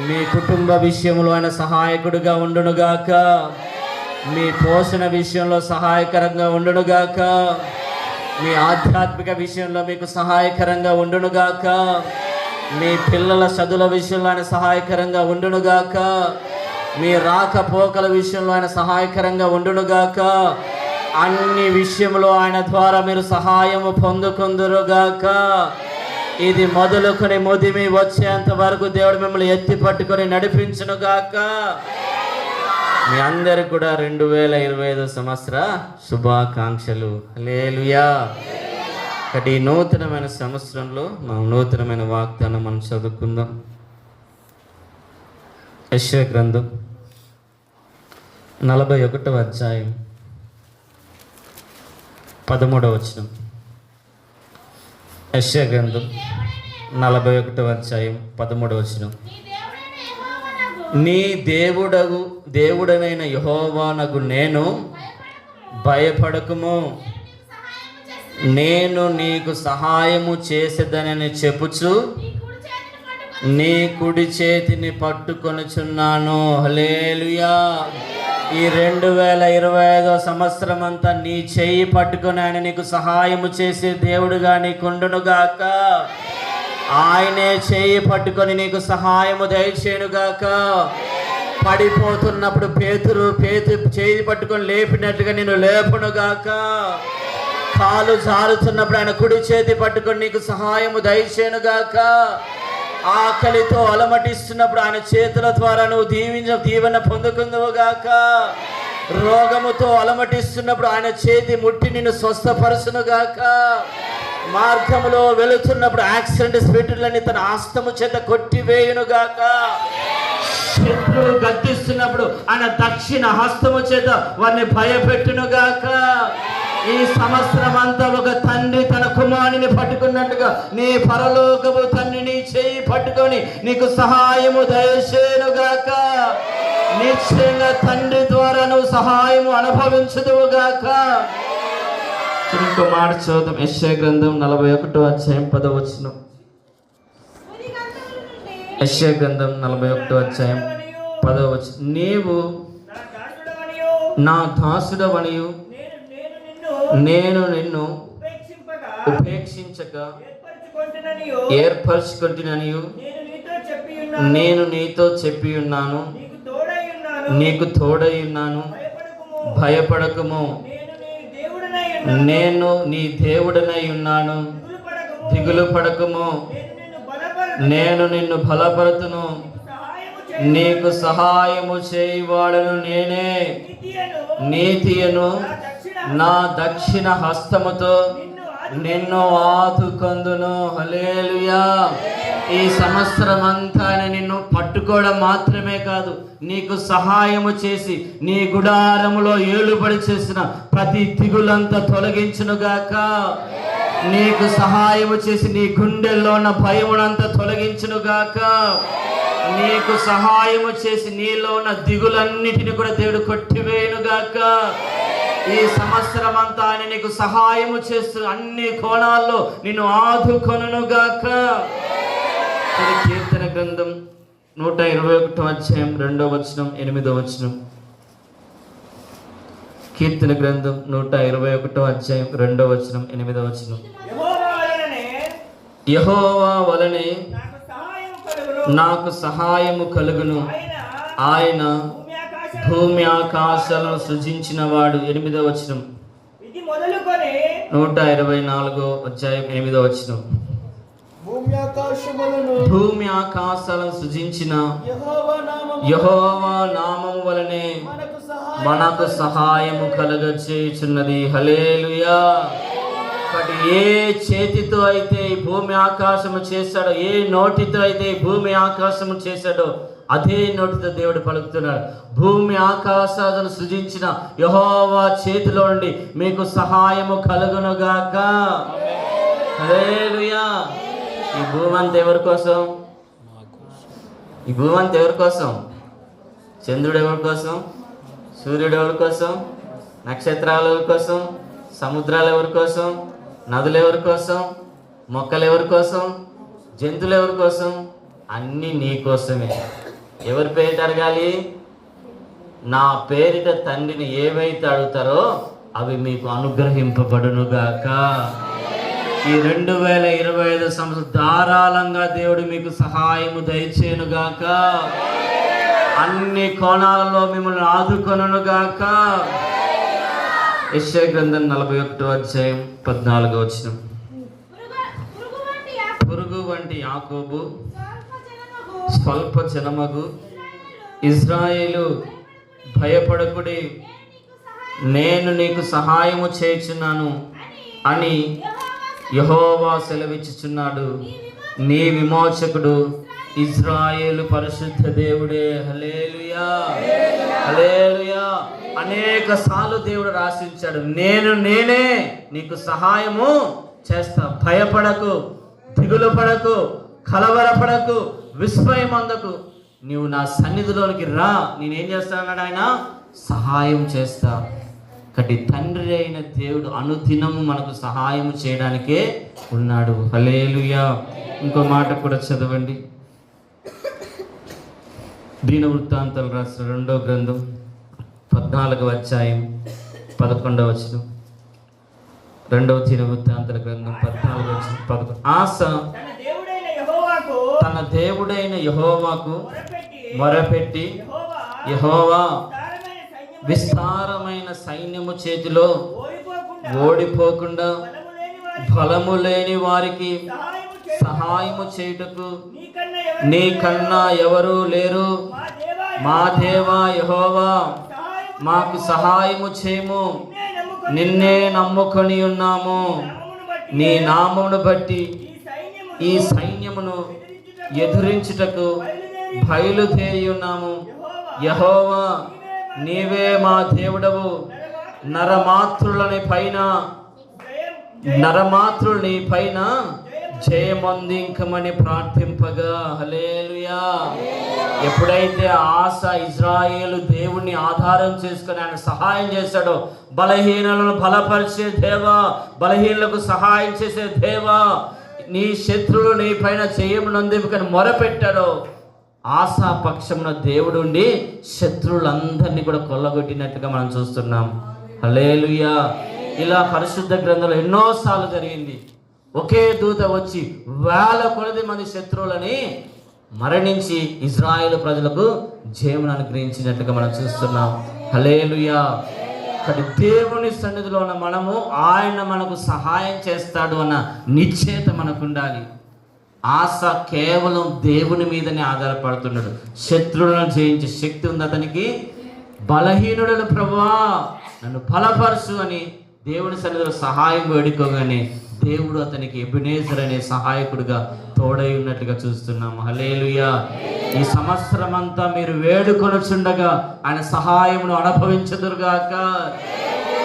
మీ కుటుంబ విషయంలో ఆయన సహాయకుడిగా ఉండునుగాక. మీ పోషణ విషయంలో సహాయకరంగా ఉండునుగాక. మీ ఆధ్యాత్మిక విషయంలో మీకు సహాయకరంగా ఉండునుగాక. మీ పిల్లల చదువుల విషయంలో ఆయన సహాయకరంగా ఉండునుగాక. మీ రాకపోకల విషయంలో ఆయన సహాయకరంగా ఉండునుగాక. అన్ని విషయంలో ఆయన ద్వారా మీరు సహాయము పొందుకుందురుగాక. ఇది మొదలుకొని ముదిమి వచ్చేంత వరకు దేవుడు మిమ్మల్ని ఎత్తి పట్టుకొని నడిపించునుగాక. మీ అందరికి కూడా 2025 సంవత్సర శుభాకాంక్షలు. హల్లెలూయా. ఈ నూతనమైన సంవత్సరంలో మనం నూతనమైన వాగ్దానం మనం చదువుకుందాం. యెషయా గ్రంథం 41వ అధ్యాయం 13వ వచనం. యెషయా గ్రంథం 41వ అధ్యాయం 13వ వచనం. నీ దేవుడనైన యెహోవానగు నేను భయపడకుము, నేను నీకు సహాయము చేసేదనని చెప్పుచు నీ కుడి చేతిని పట్టుకొనుచున్నాను. హల్లెలూయా. ఈ 2025 సంవత్సరం అంతా నీ చెయ్యి పట్టుకొని ఆయన నీకు సహాయము చేసే దేవుడుగా నీకుండునుగాక. ఆయనే చెయ్యి పట్టుకొని నీకు సహాయము దయచేయునుగాక. పడిపోతున్నప్పుడు పేతురు చేయి పట్టుకొని లేపినట్టుగా నేను లేపునుగాక. కాలు జారుతున్నప్పుడు ఆయన కుడి చేతి పట్టుకొని నీకు సహాయము దయచేయునుగాక. ఆకలితో అలమటిస్తున్నప్పుడు ఆయన చేతుల ద్వారా నువ్వు దీవెన పొందుకుందువుగాక. రోగముతో అలమటిస్తున్నప్పుడు ఆయన చేతి ముట్టి నిన్ను స్వస్థపరచునుగాక. మార్గములో వెళుతున్నప్పుడు యాక్సిడెంట్ స్పిరిట్లని తన హస్తము చేత కొట్టివేయునుగాక. శత్రువు గద్దిస్తున్నప్పుడు ఆయన దక్షిణ హస్తము చేత వారిని భయపెట్టునుగాక. ఈ సంవత్సరం అంతా ఒక తండ్రి తన కుమారుని పట్టుకున్నట్టుగా నీ పరలోకము తండ్రి నీ చెయ్యి పట్టుకొని నీకు సహాయము దయచేయునుగాక. నిశ్చయంగా తండ్రి ద్వారా నువ్వు సహాయము అనుభవించుదువుగాక. ఇంకో మాట చదువుతాం. యెషయా గ్రంథం 41వ అధ్యాయం 10వ వచనం. యెషయా గ్రంథం 41వ అధ్యాయం 10వ వచనం. నీవు నా దాసుడవనియు నేను నిన్ను ఉపేక్షించక ఏర్పరచుకొంటిననియు నేను నీతో చెప్పి ఉన్నాను, నీకు తోడై ఉన్నాను, భయపడకుము, నేను నీ దేవుడనై ఉన్నాను, దిగులు పడకుము, నేను నిన్ను బలపరుతును, నీకు సహాయము చేయువాడను నేనే, నీతియను నా దక్షిణ హస్తముతో నిన్ను ఆదుకొందును. హల్లెలూయా. ఈ సంవత్సరం అంతా నిన్ను పట్టుకోవడం మాత్రమే కాదు, నీకు సహాయము చేసి నీ గుడారములో ఏలుబడి చేసిన ప్రతి దిగులంతా తొలగించునుగాక. నీకు సహాయము చేసి నీ గుండెల్లో ఉన్న భయమునంతా తొలగించునుగాక. నీకు సహాయము చేసి నీలో ఉన్న దిగులన్నిటిని కూడా దేవుడు కొట్టివేయునుగాక. ఈ సంవత్సరం అంతా ఆయన నీకు సహాయము చేస్తూ అన్ని కోణాల్లో నిన్ను ఆదుకొనుగాక. కీర్తన గ్రంథం 121వ అధ్యాయం 2వ వచనం 8వ వచనం. కీర్తన గ్రంథం 121వ అధ్యాయం 2వ వచనం 8వ వచనం. యెహోవా వలనే నాకు సహాయము కలుగును, ఆయన భూమి ఆకాశాలను సృజించిన వాడు. 8వ వచనం. 124వ అధ్యాయం 8వ వచనం. భూమి ఆకాశాలను సృజించిన యెహోవా నామము వలనే మనకు సహాయము కలుగచేయుచున్నది. హల్లెలూయా. ఏ చేతితో అయితే ఈ భూమి ఆకాశము చేశాడో, ఏ నోటితో అయితే ఈ భూమి ఆకాశము చేశాడో అదే నోటితో దేవుడు పలుకుతున్నాడు. భూమి ఆకాశాలను సృజించిన యెహోవా చేతిలో నుండి మీకు సహాయము కలుగునుగాక. హల్లెలూయా. ఈ భూమి అంతా ఎవరి కోసం? ఈ భూమి అంతా ఎవరి కోసం? చంద్రుడు ఎవరి కోసం? సూర్యుడు ఎవరి కోసం? నక్షత్రాలు ఎవరి కోసం? సముద్రాలు ఎవరి కోసం? నదులు ఎవరి కోసం? మొక్కలు ఎవరి కోసం? జంతువులు ఎవరి కోసం? అన్నీ నీ కోసమే. ఎవరి పేరిట అడగాలి? నా పేరిట తండ్రిని ఏవైతే అడుగుతారో అవి మీకు అనుగ్రహింపబడునుగాక. ఈ 2025 సంవత్సరం ధారాళంగా దేవుడు మీకు సహాయము దయచేయునుగాక. అన్ని కోణాలలో మిమ్మల్ని ఆదుకొనుగాక. యెషయా గ్రంథం 41వ అధ్యాయం 14వ వచనం. పురుగు వంటి యాకోబు, స్వల్ప జనమగు ఇజ్రాయేలు, భయపడకుడి, నేను నీకు సహాయము చేయుచున్నాను అని యెహోవా సెలవిచ్చుచున్నాడు. నీ విమోచకుడు ఇజ్రాయేలు పరిశుద్ధ దేవుడే. హల్లెలూయా, హల్లెలూయా. అనేక సార్లు దేవుడు రాసించాడు, నేనే నీకు సహాయము చేస్తా. భయపడకు, దిగులు పడకు, కలవరపడకు, విస్మయం అందకు. నీవు నా సన్నిధిలోనికి రా, నేనేం చేస్తానన్నాడు ఆయన? సహాయం చేస్తా. కాబట్టి తండ్రి అయిన దేవుడు అనుదినము మనకు సహాయం చేయడానికే ఉన్నాడు. హల్లెలూయా. ఇంకో మాట కూడా చదవండి. దీనవృత్తాంతాలు రాసిన 2వ గ్రంథం 14వ అధ్యాయం 11వ వచనం. 2వ దినవృత్తాంతాల గ్రంథం 14వ వచనం 11. ఆస తన దేవుడైన యెహోవాకు మొరపెట్టి యెహోవా విస్తారమైన సైన్యము చేతిలో ఓడిపోకుండా బలము లేని వారికి సహాయము చేయుటకు నీకన్నా ఎవరు లేరు. మా దేవా యెహోవా, మాకు సహాయము చేయము. నిన్నే నమ్ముకొని ఉన్నాము. నీ నామమును బట్టి ఈ సైన్యమును ఎదురించుటకు బయలుదేరి ఉన్నాము. యెహోవా, నీవే మా దేవుడవు. నరమాతృని పైన జయమందింకమని ప్రార్థింపగా. హల్లెలూయా. ఎప్పుడైతే ఆస ఇజ్రాయేలు దేవుణ్ణి ఆధారం చేసుకుని ఆయన సహాయం చేశాడో, బలహీనులను బలపరిచే దేవా, బలహీనులకు సహాయం చేసే దేవా, నీ శత్రువులు నీ పైన జయమునందింపుకని మొరపెట్టాడో, ఆసా పక్షమున దేవుడుండి శత్రువులందరినీ కూడా కొల్లగొట్టినట్టుగా మనం చూస్తున్నాం. హల్లెలూయా. ఇలా పరిశుద్ధ గ్రంథంలో ఎన్నోసార్లు జరిగింది. ఒకే దూత వచ్చి వేల కొలది మంది శత్రువులని మరణించి ఇజ్రాయేలు ప్రజలకు జయమును అనుగ్రహించినట్లుగా మనం చూస్తున్నాం. హల్లెలూయా. కాబట్టి దేవుని సన్నిధిలో ఉన్న మనము ఆయన మనకు సహాయం చేస్తాడు అన్న నిశ్చయత మనకు ఉండాలి. ఆస కేవలం దేవుని మీదనే ఆధారపడుతున్నాడు. శత్రువులను జయించే శక్తి ఉంది అతనికి. బలహీనుడను ప్రభువా నన్ను బలపరచు అని దేవుని సన్నిధిలో సహాయం వేడుకోగానే దేవుడు అతనికి ఎబెనేజర్ అనే సహాయకుడిగా తోడై ఉన్నట్లుగా చూస్తున్నాం. హల్లెలూయా. ఈ సంవత్సరం అంతా మీరు వేడుకొనుచుండగా ఆయన సహాయమును అనుభవించుదురుగాక.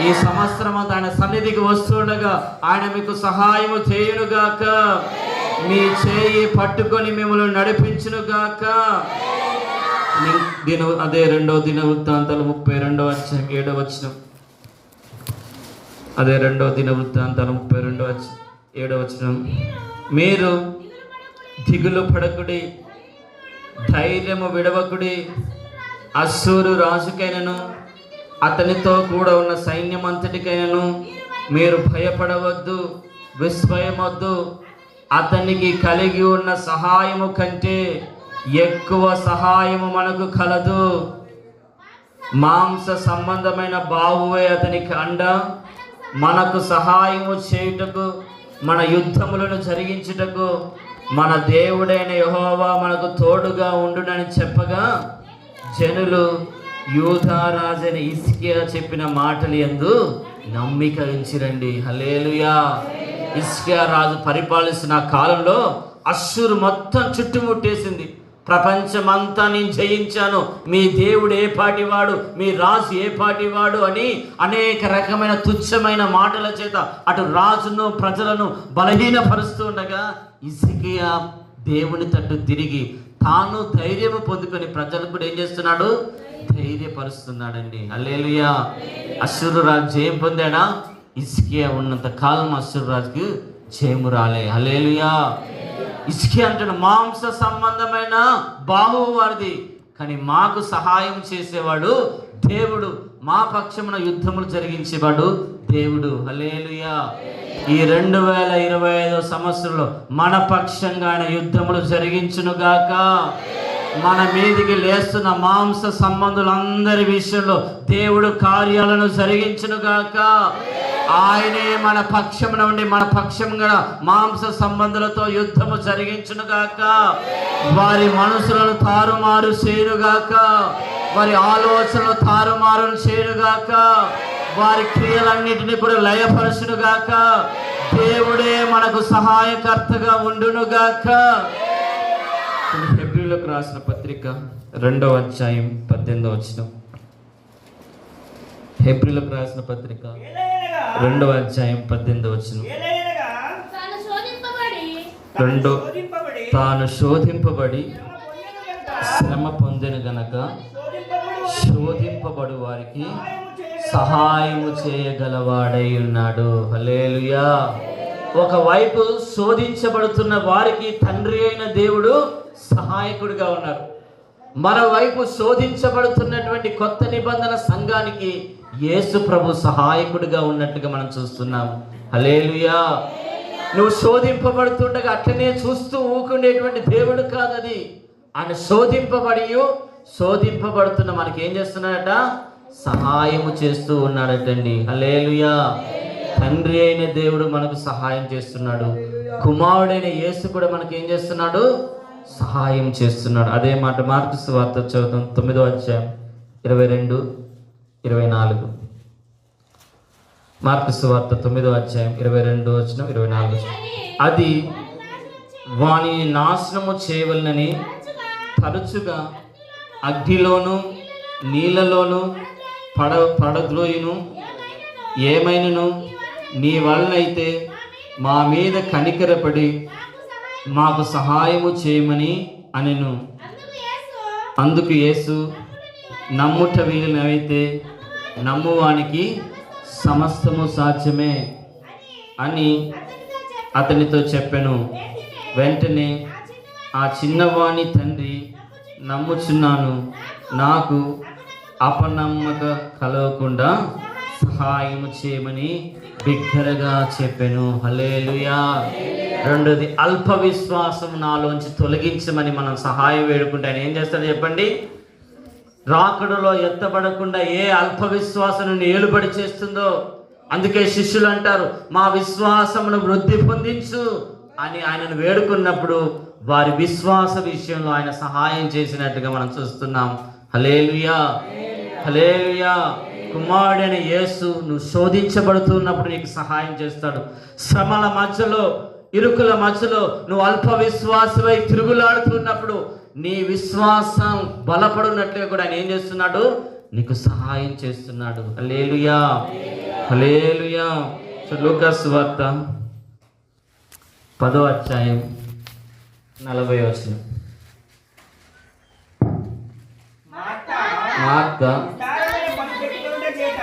ఈ సంవత్సరం అంతా ఆయన సన్నిధికి వస్తుండగా ఆయన మీకు సహాయము చేయునుగాక. మీ చేయి పట్టుకొని మిమ్మల్ని నడిపించునుగాక. అదే 2వ దినవృత్తాంతాలు 32వ అధ్యాయం 7వ వచనం. అదే 2వ దినవృత్తాంతాలు 32వ అధ్యాయం 7వ వచనం. మీరు దిగులు పడకుడి, ధైర్యము విడవకుడి. అశ్షూరు రాజుకైనను అతనితో కూడా ఉన్న సైన్యమంతటికైనను మీరు భయపడవద్దు, విస్మయమొద్దు. అతనికి కలిగి ఉన్న సహాయము కంటే ఎక్కువ సహాయము మనకు కలదు. మాంస సంబంధమైన బాహువే అతనికి అండ. మనకు సహాయము చేయుటకు, మన యుద్ధములను జరిగించుటకు మన దేవుడైన యెహోవా మనకు తోడుగా ఉండునని చెప్పగా జనులు యూదా రాజైన హిజ్కియా చెప్పిన మాటలు యందు నమ్మిక ఉంచిరండి. హల్లెలూయా. హిజ్కియా రాజు పరిపాలిస్తున్న కాలంలో అశ్షూరు మొత్తం చుట్టుముట్టేసింది. ప్రపంచమంతా నేను జయించాను, మీ దేవుడు ఏ పాటివాడు, మీ రాజు ఏ పాటివాడు అని అనేక రకమైన తుచ్చమైన మాటల చేత అటు రాజును ప్రజలను బలహీనపరుస్తూ ఉండగా హిజ్కియా దేవుని తట్టు తిరిగి తాను ధైర్యము పొందుకొని ప్రజలకు కూడా ఏం చేస్తున్నాడు? ధైర్యపరుస్తున్నాడండి. హల్లెలూయా. అశ్షూరు రాజు జయం పొందాడా? హిజ్కియా ఉన్నంత కాలం అశ్షూరు రాజుకి జయము రాలే. హల్లెలూయా. హిజ్కియా అంటాడు మాంస సంబంధమైన బాహువు వారిది, కానీ మాకు సహాయం చేసేవాడు దేవుడు, మా పక్షమున యుద్ధములు జరిగించేవాడు దేవుడు. హల్లెలూయా. ఈ 2025 సంవత్సరంలో మన పక్షంగా ఆయన యుద్ధములు జరిగించునుగాక. మన మీదికి లేస్తున్న మాంస సంబంధులందరి విషయంలో దేవుడు కార్యాలను జరిగించునుగాక. ఆయనే మన పక్షమున ఉండి మన పక్షంగా మాంస సంబంధులతో యుద్ధము జరిగించునుగాక. వారి మనసులను తారుమారు చేయునుగాక, వారి ఆలోచనలు తారుమారు చేయునుగాక, వారి క్రియలన్నిటిని కూడా లయపరచునుగాక. దేవుడే మనకు సహాయకర్తగా ఉండునుగాక. హెబ్రీయులకు రాసిన పత్రిక 2వ అధ్యాయం 18వ వచనం. హెబ్రీయులకు రాసిన పత్రిక 2వ అధ్యాయం 18వ వచనం. తాను శోధింపబడి శ్రమ పొందిన గనక శోధింపబడు వారికి సహాయము చేయగలవాడై ఉన్నాడు. హల్లెలూయా. ఒకవైపు శోధించబడుతున్న వారికి తండ్రి అయిన దేవుడు సహాయకుడిగా ఉన్నారు. మరోవైపు శోధించబడుతున్నటువంటి కొత్త నిబంధన సంఘానికి యేసు ప్రభు సహాయకుడిగా ఉన్నట్టుగా మనం చూస్తున్నాము. హల్లెలూయా. నువ్వు శోధింపబడుతుండగా అట్లనే చూస్తూ ఊకుండేటువంటి దేవుడు కాదది. ఆయన శోధింపబడుతున్న మనకి ఏం చేస్తున్నాడట? సహాయము చేస్తూ ఉన్నాడటండి. హల్లెలూయా. తండ్రి అయిన దేవుడు మనకు సహాయం చేస్తున్నాడు. కుమారుడైన యేసు కూడా మనకి ఏం చేస్తున్నాడు? సహాయం చేస్తున్నాడు. అదే మాట మార్కు సువార్త చదువుతాం 9వ అధ్యాయం 22, 24. మార్కు సువార్త 9వ అధ్యాయం 22 వచనం 24. అది వానిని నాశనము చేయవలనని తరచుగా అగ్నిలోను నీళ్ళలోను పడద్రోయును. ఏమైనను నీ వలనైతే మా మీద కనికరపడి మాకు సహాయము చేయమని అనెను. అందుకు యేసు, నమ్ముట వీలునైతే నమ్మువానికి సమస్తము సాధ్యమే అని అతనితో చెప్పెను. వెంటనే ఆ చిన్నవాని తండ్రి, నమ్ముచున్నాను, నాకు అపనమ్మక కలగకుండా సహాయము చేయమని బిగ్గరగా చెప్పెను. హల్లెలూయా. రెండోది, అల్ప విశ్వాసం నాలోంచి తొలగించమని మనం సహాయం వేడుకుంటే ఆయన ఏం చేస్తాడు చెప్పండి? రాకడలో ఎత్తబడకుండా ఏ అల్ప విశ్వాసం ఏలుబడి చేస్తుందో. అందుకే శిష్యులు అంటారు, మా విశ్వాసమును వృద్ధి పొందించు అని ఆయనను వేడుకున్నప్పుడు వారి విశ్వాస విషయంలో ఆయన సహాయం చేసినట్టుగా మనం చూస్తున్నాం. హల్లెలూయా. హల్లెలూయా. కుమారుడైన యేసు నువ్వు శోధించబడుతున్నప్పుడు నీకు సహాయం చేస్తాడు. శ్రమల మధ్యలో, ఇరుకుల మధ్యలో నువ్వు అల్ప విశ్వాసమై తిరుగులాడుతున్నప్పుడు నీ విశ్వాసం బలపడినట్లుగా కూడా ఆయన ఏం చేస్తున్నాడు? నీకు సహాయం చేస్తున్నాడు. హల్లెలూయా. హల్లెలూయా. లూకా సువార్త 10వ అధ్యాయం 40వ వచనం. మార్త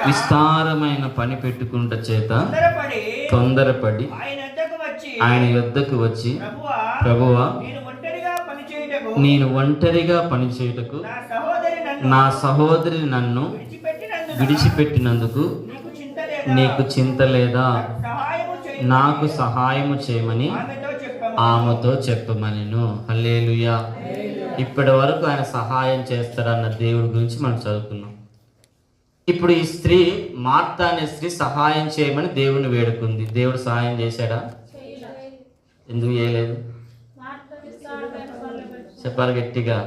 విస్తారమైన పని పెట్టుకుంట చేత తొందరపడి ఆయన యొద్దకు వచ్చి, ప్రభువా, నేను ఒంటరిగా పనిచేయుటకు నా సహోదరి నన్ను విడిచిపెట్టినందుకు నీకు చింత లేదా? నాకు సహాయము చేయమని ఆమెతో చెప్పమనెను. హల్లెలూయా. ఇప్పటి వరకు ఆయన సహాయం చేస్తాడన్న దేవుడి గురించి మనం చదువుకున్నాం. ఇప్పుడు ఈ స్త్రీ, మార్త అనే స్త్రీ సహాయం చేయమని దేవుని వేడుకుంది. దేవుడు సహాయం చేశాడా? ఎందుకు చేయలేదు? చెప్పాలి గట్టిగా.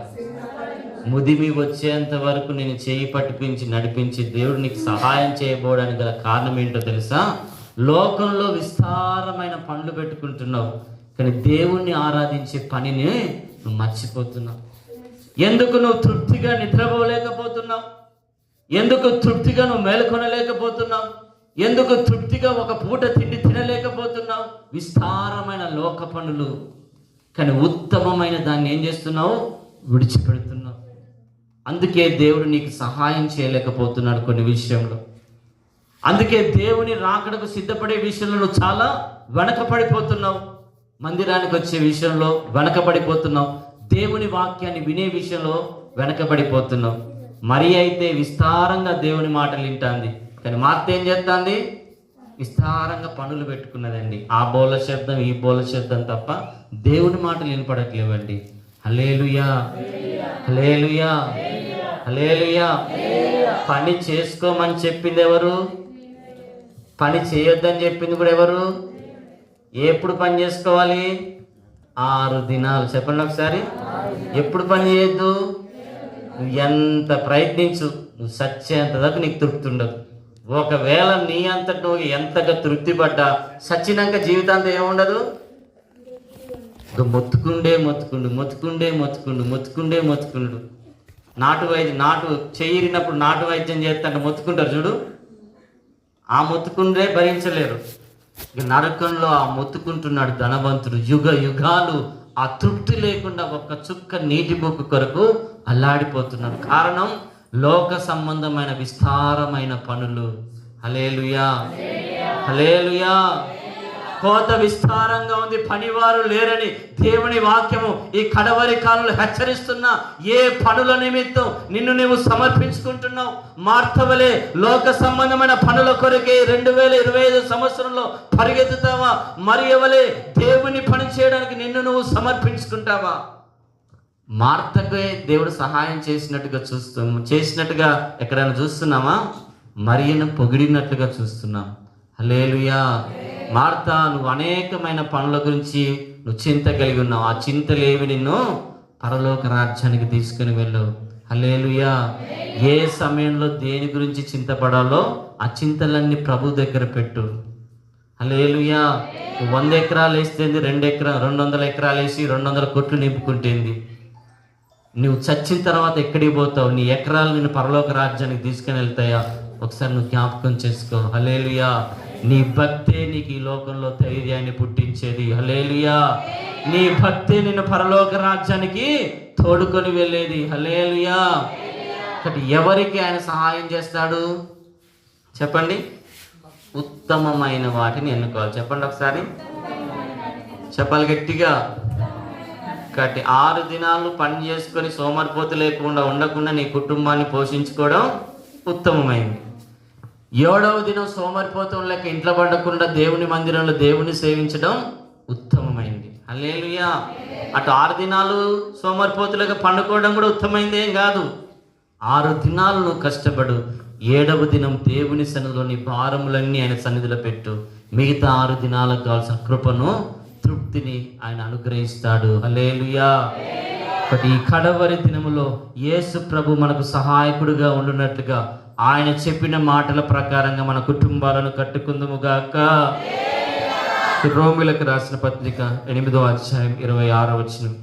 ముదిమి వచ్చేంత వరకు నేను చేయి పట్టుకుని నడిపించి దేవుడు నీకు సహాయం చేయబోవడానికి గల కారణం ఏంటో తెలుసా? లోకంలో విస్తారమైన పనులు పెట్టుకుంటున్నావు, కానీ దేవుణ్ణి ఆరాధించే పనిని నువ్వు మర్చిపోతున్నావు. ఎందుకు నువ్వు తృప్తిగా నిద్రపోలేకపోతున్నావు? ఎందుకు తృప్తిగా నువ్వు మేలుకొనలేకపోతున్నావు? ఎందుకు తృప్తిగా ఒక పూట తిండి తినలేకపోతున్నావు? విస్తారమైన లోక పనులు, కానీ ఉత్తమమైన దాన్ని ఏం చేస్తున్నావు? విడిచిపెడుతున్నావు. అందుకే దేవుడు నీకు సహాయం చేయలేకపోతున్నాడు కొన్ని విషయంలో. అందుకే దేవుని రాకడకు సిద్ధపడే విషయంలో నువ్వు చాలా వెనకపడిపోతున్నావు. మందిరానికి వచ్చే విషయంలో వెనకబడిపోతున్నావు. దేవుని వాక్యాన్ని వినే విషయంలో వెనకబడిపోతున్నావు. మరి అయితే విస్తారంగా దేవుని మాటలు వింటాంది, కానీ మార్త ఏం చేస్తుంది? విస్తారంగా పనులు పెట్టుకున్నదండి. ఆ బోల శబ్దం ఈ బోల శబ్దం తప్ప దేవుని మాటలు వినపడట్లేవండి. హల్లెలూయా, హల్లెలూయా, హల్లెలూయా. పని చేసుకోమని చెప్పింది ఎవరు? పని చేయొద్దని చెప్పింది కూడా ఎవరు? ఎప్పుడు పని చేసుకోవాలి? 6 దినాలు. చెప్పండి ఒకసారి. ఎప్పుడు పని చేయొద్దు? నువ్వు ఎంత ప్రయత్నించు, నువ్వు సచ్చేంత దాకా నీకు తృప్తి ఉండదు. ఒకవేళ నీ అంతట నువ్వు ఎంతగా తృప్తి పడ్డా సచ్చినాక జీవితాంతం ఏముండదు. మొత్తుకుండు. నాటు చేయిరినప్పుడు నాటు వైద్యం చేస్తాంటే మొత్తుకుంటారు చూడు, ఆ మొత్తుకుండే భరించలేరు. ఇక నరకంలో ఆ మొత్తుకుంటున్నాడు ధనవంతుడు. యుగాలు ఆ తృప్తి లేకుండా ఒక్క చుక్క నీటి బొక్కు కొరకు అల్లాడిపోతున్నాడు. కారణం లోక సంబంధమైన విస్తారమైన పనులు. హల్లెలూయా, హల్లెలూయా. కోత విస్తారంగా ఉంది, పనివారు లేరని దేవుని వాక్యము ఈ కడవరి కాలంలో హెచ్చరిస్తున్నా. ఏ పనుల నిమిత్తం నిన్ను నీవు సమర్పించుకుంటున్నావు? మార్తవలే లోక సంబంధమైన పనుల కొరకే 2025 సంవత్సరంలో పరిగెత్తుతావా? మరి ఎవలే దేవుని పని చేయడానికి నిన్ను నువ్వు సమర్పించుకుంటావా? మార్తకే దేవుడు సహాయం చేసినట్టుగా ఎక్కడైనా చూస్తున్నామా? మరియను పొగిడినట్లుగా చూస్తున్నాం. హల్లెలూయా. మార్త, నువ్వు అనేకమైన పనుల గురించి నువ్వు చింత కలిగి ఉన్నావు. ఆ చింతలేవి నిన్ను పరలోక రాజ్యానికి తీసుకుని వెళ్ళు. హల్లెలూయా. ఏ సమయంలో దేని గురించి చింతపడాలో ఆ చింతలన్నీ ప్రభు దగ్గర పెట్టు. హల్లెలూయా. 100 ఎకరాలు వేస్తేంది, 200 ఎకరాలు వేసి 200 కోట్లు నింపుకుంటేంది. నువ్వు చచ్చిన తర్వాత ఎక్కడికి పోతావు? నీ ఎకరాలు నిన్ను పరలోక రాజ్యానికి తీసుకుని వెళ్తాయా? ఒకసారి నువ్వు జ్ఞాపకం చేసుకో. హల్లెలూయా. నీ భక్తే నీకు ఈ లోకంలో ధైర్యాన్ని పుట్టించేది. హల్లెలూయా. నీ భక్తే నిన్ను పరలోక రాజ్యానికి తోడుకొని వెళ్ళేది. హల్లెలూయా. ఎవరికి ఆయన సహాయం చేస్తాడు చెప్పండి? ఉత్తమమైన వాటిని ఎన్నుకోవాలి. చెప్పండి ఒకసారి, చెప్పాలి గట్టిగా. 6 దినాలు పని చేసుకొని సోమరిపోతు లేకుండా ఉండకుండా నీ కుటుంబాన్ని పోషించుకోవడం ఉత్తమమైంది. 7వ దినం సోమరిపోతం లేక ఇంట్లో పడకుండా దేవుని మందిరంలో దేవుని సేవించడం ఉత్తమమైంది. హల్లెలూయా. అటు 6 దినాలు సోమరిపోతులుగా పండుకోవడం కూడా ఉత్తమైంది ఏం కాదు. 6 దినాలు నువ్వు కష్టపడు. 7వ దినం దేవుని సన్నిధిలో నీ భారములన్నీ ఆయన సన్నిధిలో పెట్టు. మిగతా 6 దినాలకు కావాల్సిన కృపను, తృప్తిని ఆయన అనుగ్రహిస్తాడు. హల్లెలూయా. ఈ కడవరి దినములో యేసు ప్రభు మనకు సహాయకుడిగా ఉండునట్లుగా ఆయన చెప్పిన మాటల ప్రకారంగా మన కుటుంబాలను కట్టుకుందుముగాక. రోమీయులకు రాసిన పత్రిక 8వ అధ్యాయం 26వ వచనం.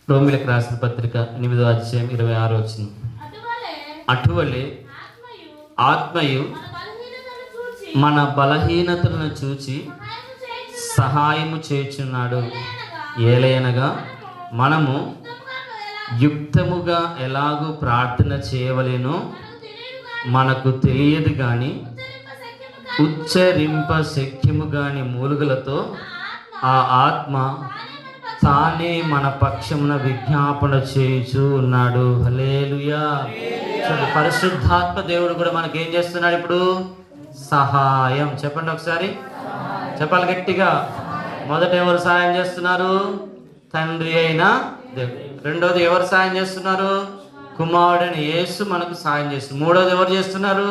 రోమీయులకు రాసిన పత్రిక 8వ అధ్యాయం 26వ వచనం. అటువలే ఆత్మయు మన బలహీనతలను చూచి సహాయము చేయుచున్నాడు. ఏలయనగా మనము యుక్తముగా ఎలాగూ ప్రార్థన చేయవలెనో మనకు తెలియదు కానీ ఉచ్చరింప శక్యము కాని మూలుగులతో ఆ ఆత్మ తానే మన పక్షమున విజ్ఞాపన చేయుచూ ఉన్నాడు. హల్లెలూయా. పరిశుద్ధాత్మ దేవుడు కూడా మనకేం చేస్తున్నాడు ఇప్పుడు? సహాయం. చెప్పండి ఒకసారి, చెప్పాలి గట్టిగా. మొదట ఎవరు సహాయం చేస్తున్నారు? తండ్రి అయిన దేవుడు. రెండోది ఎవరు సాయం చేస్తున్నారు? కుమారుడైన యేసు మనకు సాయం చేస్తున్నారు. మూడోది ఎవరు చేస్తున్నారు?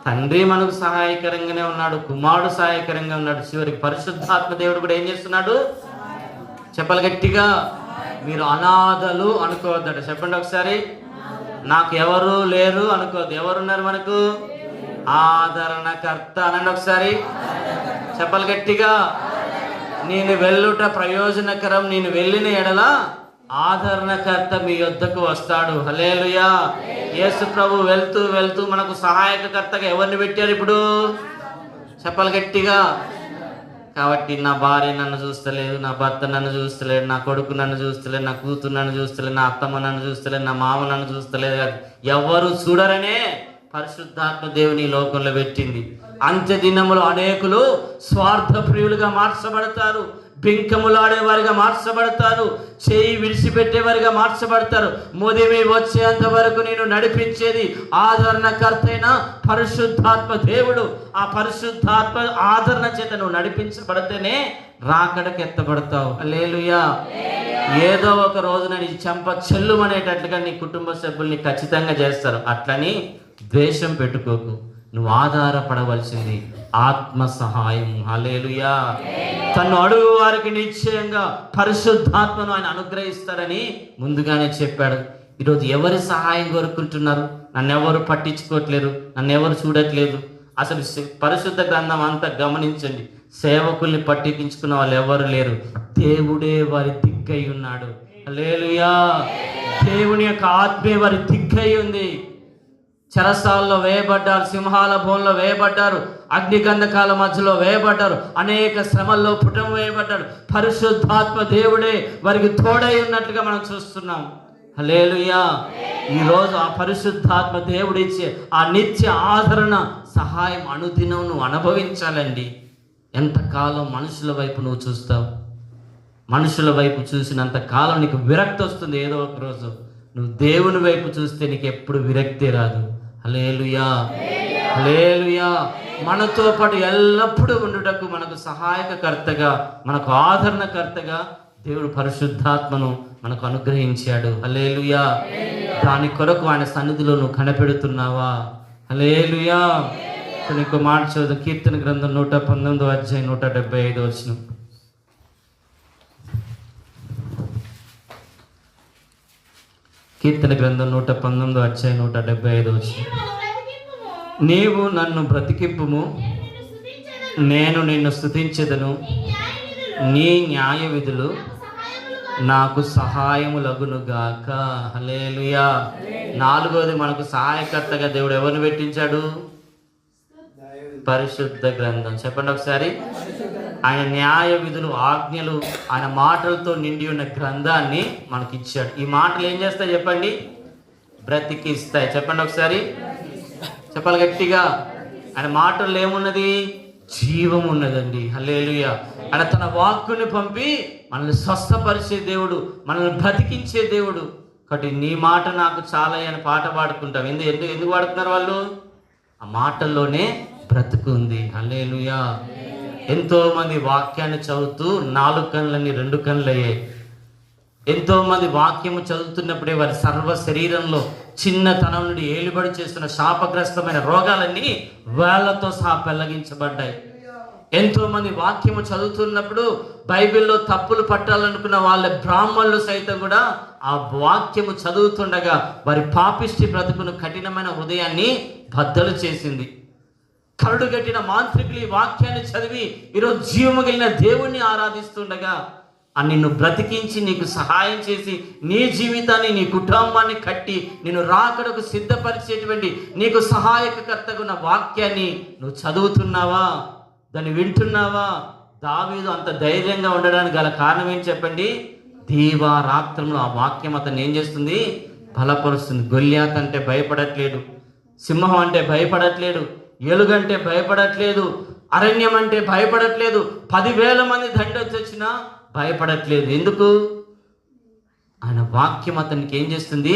తండ్రి మనకు సహాయకరంగానే ఉన్నాడు, కుమారుడు సహాయకరంగా ఉన్నాడు. చివరికి పరిశుద్ధాత్మ దేవుడు కూడా ఏం చేస్తున్నాడు? చెప్పాలి గట్టిగా. మీరు అనాథలు అనుకోవద్దట. చెప్పండి ఒకసారి, నాకు ఎవరు లేరు అనుకోవద్దు. ఎవరున్నారు మనకు? ఆదరణకర్త అనండి ఒకసారి, చెప్పాలి గట్టిగా. నేను వెళ్ళుట ప్రయోజనకరం, నేను వెళ్ళిన ఎడల ఆదరణకర్త మీ యొద్దకు వస్తాడు. హల్లెలూయా. యేసు ప్రభు వెళ్తూ వెళ్తూ మనకు సహాయకర్తగా ఎవరిని పెట్టారు ఇప్పుడు? చెప్పాలి గట్టిగా. కాబట్టి నా భార్య నన్ను చూస్తలేదు, నా భర్త నన్ను చూస్తలేడు, నా కొడుకు నన్ను చూస్తలేదు, నా కూతురు నన్ను చూస్తలేదు, నా అత్తమ్మ నన్ను చూస్తలేదు, నా మామ నన్ను చూస్తలేదు. ఎవరు చూడరనే పరిశుద్ధాత్మ దేవుని లోకంలో పెట్టింది. అంత్య దినములో అనేకులు స్వార్థ ప్రియులుగా మార్చబడతారు. బింకములాడేవారిగా మార్చబడతారు, చేయి విడిచిపెట్టేవారిగా మార్చబడతారు. ముదిమి వచ్చేంత వరకు నేను నడిపించేది ఆదరణకర్త అయిన పరిశుద్ధాత్మ దేవుడు. ఆ పరిశుద్ధాత్మ ఆదరణ చేత నువ్వు నడిపించబడితేనే రాకడకు ఎత్తబడతావు. హల్లెలూయా. ఏదో ఒక రోజున నీ చెంప చెల్లుమనేటట్లుగా నీ కుటుంబ సభ్యుల్ని ఖచ్చితంగా చేస్తారు. అట్లని ద్వేషం పెట్టుకోకు. నువ్వు ఆధారపడవలసింది ఆత్మ సహాయం. హల్లెలూయా. తను అడుగు వారికి నిశ్చయంగా పరిశుద్ధాత్మను ఆయన అనుగ్రహిస్తాడని ముందుగానే చెప్పాడు. ఈరోజు ఎవరి సహాయం కోరుకుంటున్నారు? నన్ను ఎవరు పట్టించుకోవట్లేరు, నన్ను ఎవరు చూడట్లేదు. అసలు పరిశుద్ధ గ్రంథం అంతా గమనించండి. సేవకుల్ని పట్టించుకున్న వాళ్ళు ఎవరు లేరు. దేవుడే వారి దిక్కై ఉన్నాడు. హల్లెలూయా. దేవుని యొక్క ఆత్మే వారి దిక్కై ఉంది. చెరసాల్లో వేయబడ్డారు, సింహాల బోన్లో వేయబడ్డారు, అగ్నిగంధకాల మధ్యలో వేయబడ్డారు, అనేక శ్రమల్లో పుటం వేయబడ్డారు. పరిశుద్ధాత్మ దేవుడే వారికి తోడై ఉన్నట్లుగా మనం చూస్తున్నాం. హల్లెలూయా. ఈరోజు ఆ పరిశుద్ధాత్మ దేవుడిచ్చే ఆ నిత్య ఆదరణ సహాయం అనుదినం నువ్వు అనుభవించాలండి. ఎంతకాలం మనుషుల వైపు నువ్వు చూస్తావు? మనుషుల వైపు చూసినంత కాలం నీకు విరక్తి వస్తుంది. ఏదో ఒక రోజు నువ్వు దేవుని వైపు చూస్తే నీకు ఎప్పుడు విరక్తి రాదు. హల్లెలూయా. హల్లెలూయా. మనతో పాటు ఎల్లప్పుడూ ఉండుటకు మనకు సహాయకర్తగా, మనకు ఆదరణకర్తగా దేవుడు పరిశుద్ధాత్మను మనకు అనుగ్రహించాడు. హల్లెలూయా. దాని కొరకు ఆయన సన్నిధిలో నువ్వు కనపెడుతున్నావా? హల్లెలూయా. ఇంకో మాట చదువు. కీర్తన గ్రంథం 119వ అధ్యాయం 175వ వచనం. కీర్తన గ్రంథం 119వ అధ్యాయం 175వ వచనం. నీవు నన్ను బ్రతికింపుము, నేను నిన్ను స్తుతించెదను. నీ న్యాయ విధులు నాకు సహాయములగునుగాక. హల్లెలూయా. నాలుగోది మనకు సహాయకర్తగా దేవుడు ఎవరిని పెట్టించాడు? పరిశుద్ధ గ్రంథం. చెప్పండి ఒకసారి. ఆయన న్యాయ విధులు, ఆజ్ఞలు, ఆయన మాటలతో నిండి ఉన్న గ్రంథాన్ని మనకి ఇచ్చాడు. ఈ మాటలు ఏం చేస్తాయి చెప్పండి? బ్రతికిస్తాయి. చెప్పండి ఒకసారి. చెప్పాలి గట్టిగా. ఆయన మాటల్లో ఏమున్నది? జీవం ఉన్నదండి. హల్లెలూయా. ఆయన తన వాక్కుని పంపి మనల్ని స్వస్థపరిచే దేవుడు, మనల్ని బ్రతికించే దేవుడు. కాబట్టి నీ మాట నాకు చాలా అని పాట పాడుకుంటాం. ఎందుకు పాడుతున్నారు వాళ్ళు? ఆ మాటల్లోనే బ్రతుకు ఉంది. హల్లెలూయా. ఎంతో మంది వాక్యాన్ని చదువుతూ 4 కళ్ళని 2 కళ్ళు అయ్యాయి. ఎంతో మంది వాక్యము చదువుతున్నప్పుడే వారి సర్వ శరీరంలో చిన్నతనం నుండి ఏలుబడి చేస్తున్న శాపగ్రస్తమైన రోగాలన్నీ వేళ్లతో సహా పెళ్లగించబడ్డాయి. ఎంతో మంది వాక్యము చదువుతున్నప్పుడు బైబిల్లో తప్పులు పట్టాలనుకున్న వాళ్ళ బ్రాహ్మణులు సైతం కూడా ఆ వాక్యము చదువుతుండగా వారి పాపిష్టి బ్రతుకును, కఠినమైన హృదయాన్ని బద్దలు చేసింది. కరుడు గట్టిన మాంత్రికులు ఈ వాక్యాన్ని చదివి ఈరోజు జీవము కలిగిన దేవుణ్ణి ఆరాధిస్తుండగా నిన్ను బ్రతికించి నీకు సహాయం చేసి నీ జీవితాన్ని, నీ కుటుంబాన్ని కట్టి నిన్ను రాకడకు సిద్ధపరిచేటువంటి నీకు సహాయకర్తగా ఉన్న వాక్యాన్ని నువ్వు చదువుతున్నావా? దాన్ని వింటున్నావా? దావీదు అంత ధైర్యంగా ఉండడానికి గల కారణం ఏం చెప్పండి? దీవారాత్రంలో ఆ వాక్యం అతన్ని ఏం చేస్తుంది? బలపరుస్తుంది. గొల్యాత్ అంటే భయపడట్లేడు, సింహం అంటే భయపడట్లేడు, ఎలుగంటే భయపడట్లేదు, అరణ్యం అంటే భయపడట్లేదు, 10,000 మంది దండొచ్చి వచ్చినా భయపడట్లేదు. ఎందుకు? ఆయన వాక్యం అతనికి ఏం చేస్తుంది?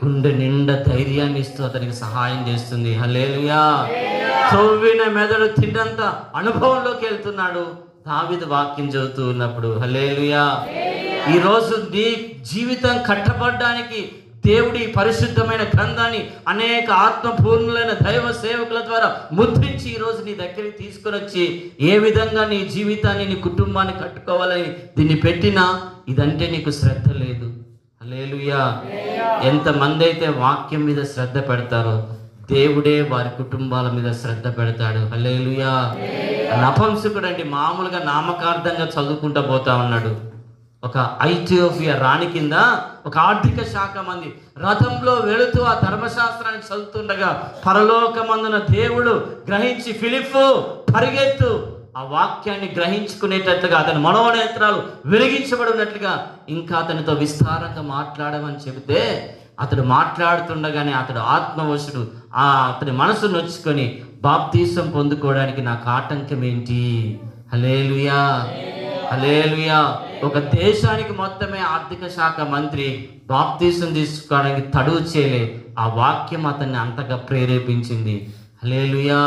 గుండె నిండా ధైర్యాన్ని ఇస్తూ అతనికి సహాయం చేస్తుంది. హల్లెలూయా. త్రొవ్విన మెదడు తిన్నంత అనుభవంలోకి వెళ్తున్నాడు దావీదు వాక్యం చదువుతూ ఉన్నప్పుడు. హల్లెలూయా. ఈరోజు నీ జీవితం కట్టబడ్డానికి దేవుడి పరిశుద్ధమైన గ్రంథాన్ని అనేక ఆత్మపూర్ణులైన దైవ సేవకుల ద్వారా ముద్రించి ఈరోజు నీ దగ్గరికి తీసుకొని వచ్చి ఏ విధంగా నీ జీవితాన్ని, నీ కుటుంబాన్ని కట్టుకోవాలని దీన్ని పెట్టినా ఇదంటే నీకు శ్రద్ధ లేదు. హల్లెలూయా. ఎంతమంది అయితే వాక్యం మీద శ్రద్ధ పెడతారో దేవుడే వారి కుటుంబాల మీద శ్రద్ధ పెడతాడు. హల్లెలూయా. నపుంసకుడు అంటే మామూలుగా నామకార్థంగా చదువుకుంటూ పోతా ఉన్నాడు. ఒక ఐథియోపియా రాణి కింద ఒక ఆర్థిక శాఖ మంది రథంలో వెళుతూ ఆ ధర్మశాస్త్రాన్ని చదువుతుండగా పరలోకమందున దేవుడు గ్రహించి, ఫిలిప్పు పరిగెత్తు, ఆ వాక్యాన్ని గ్రహించుకునేటట్లుగా అతని మనోనేత్రాలు వెలిగించబడినట్లుగా ఇంకా అతనితో విస్తారంగా మాట్లాడమని చెబితే అతడు మాట్లాడుతుండగానే అతడు ఆత్మవశుడు, అతని మనసు నొచ్చుకొని బాప్తీసం పొందుకోవడానికి నాకు ఆటంకం ఏంటి? హల్లెలూయా. హల్లెలూయా. ఒక దేశానికి మొత్తమే ఆర్థిక శాఖ మంత్రి బాప్తీసం తీసుకోవడానికి తడువు చేయలే, ఆ వాక్యం అతన్ని అంతగా ప్రేరేపించింది. హల్లెలూయా,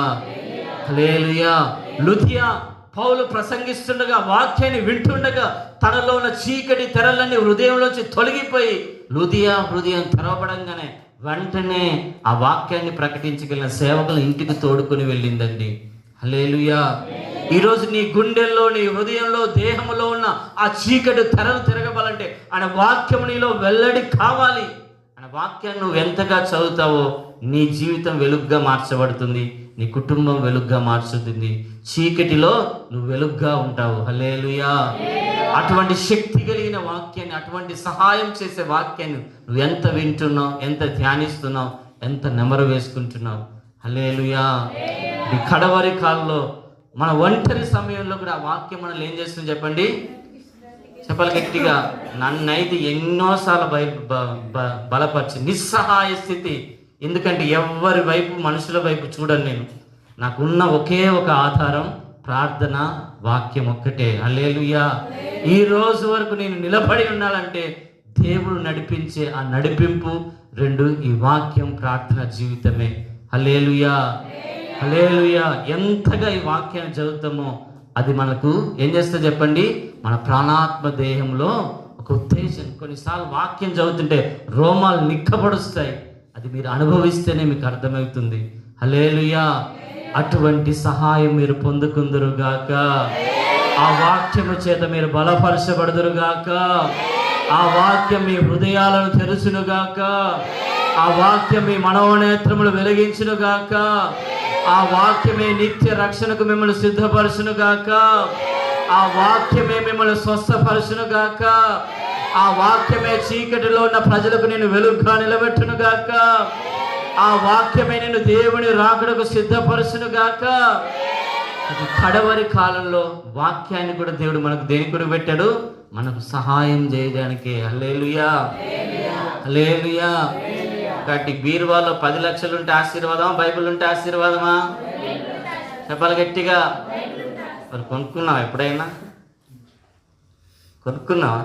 హల్లెలూయా. లుదియా పౌలు ప్రసంగిస్తుండగా, వాక్యాన్ని వింటుండగా తనలో ఉన్న చీకటి తెరలన్నీ హృదయంలోంచి తొలగిపోయి లుదియా హృదయం తెరవబడంగానే వెంటనే ఆ వాక్యాన్ని ప్రకటించగలిగిన సేవకులు ఇంటికి తోడుకొని వెళ్ళిందండి. హల్లెలూయా. ఈరోజు నీ గుండెల్లో, నీ హృదయంలో, దేహంలో ఉన్న ఆ చీకటి తెరలు తిరగబాలంటే ఆయన వాక్యం నీలో వెల్లడి కావాలి. ఆయన వాక్యాన్ని నువ్వు ఎంతగా చదువుతావో నీ జీవితం వెలుగుగా మార్చబడుతుంది, నీ కుటుంబం వెలుగుగా మార్చుతుంది, చీకటిలో నువ్వు వెలుగుగా ఉంటావు. హల్లెలూయా. అటువంటి శక్తి కలిగిన వాక్యాన్ని, అటువంటి సహాయం చేసే వాక్యాన్ని నువ్వు ఎంత వింటున్నావు, ఎంత ధ్యానిస్తున్నావు, ఎంత నెమరు వేసుకుంటున్నావు. హల్లెలూయా. ఈ కడవరి కాలంలో మన ఒంటరి సమయంలో కూడా ఆ వాక్యం మనల్ని ఏం చేస్తుంది చెప్పండి? చెప్పాలి గట్టిగా. నన్నైతే ఎన్నోసార్లు బలపరిచి నిస్సహాయ స్థితి. ఎందుకంటే ఎవరి వైపు, మనుషుల వైపు చూడను నేను. నాకున్న ఒకే ఒక ఆధారం ప్రార్థన, వాక్యం ఒక్కటే. హల్లెలూయా. ఈ రోజు వరకు నేను నిలబడి ఉండాలంటే దేవుడు నడిపించే ఆ నడిపింపు రెండు, ఈ వాక్యం, ప్రార్థన జీవితమే. హల్లెలూయా, హల్లెలూయా. ఎంతగా ఈ వాక్యాన్ని చదువుతామో అది మనకు ఏం చేస్తే చెప్పండి? మన ప్రాణాత్మ దేహంలో ఒక ఉత్తేజం. కొన్నిసార్లు వాక్యం చదువుతుంటే రోమాలు నిక్కబడుస్తాయి. అది మీరు అనుభవిస్తేనే మీకు అర్థమవుతుంది. హల్లెలూయా. అటువంటి సహాయం మీరు పొందుకుందురుగాక. ఆ వాక్యము చేత మీరు బలపరచబడుదురుగాక. ఆ వాక్యం మీ హృదయాలను తెరుచునుగాక. ఆ వాక్యం మీ మనోనేత్రములు వెలిగించునుగాక. ఆ వాక్యమే నిత్య రక్షణకు మిమ్మల్ని సిద్ధపరచునుగాక. ఆ వాక్యమే మిమ్మల్ని స్వస్థపరచునుగాక. ఆ వాక్యమే చీకటిలో ఉన్న ప్రజలకు నేను వెలుగుగా నిలబెట్టునుగాక. ఆ వాక్యమే నేను దేవుని రాకడకు సిద్ధపరచునుగాక. అది కడవరి కాలంలో వాక్యాన్ని కూడా దేవుడు మనకు దేనికి కూడా పెట్టాడు? మనకు సహాయం చేయడానికి. హల్లెలూయా, హల్లెలూయా. కాబట్టి బీరువాలో 10 లక్షలు ఉంటే ఆశీర్వాదమా, బైబిల్ ఉంటే ఆశీర్వాదమా? చెప్పాలి గట్టిగా. మరి కొనుక్కున్నావా? ఎప్పుడైనా కొనుక్కున్నావా?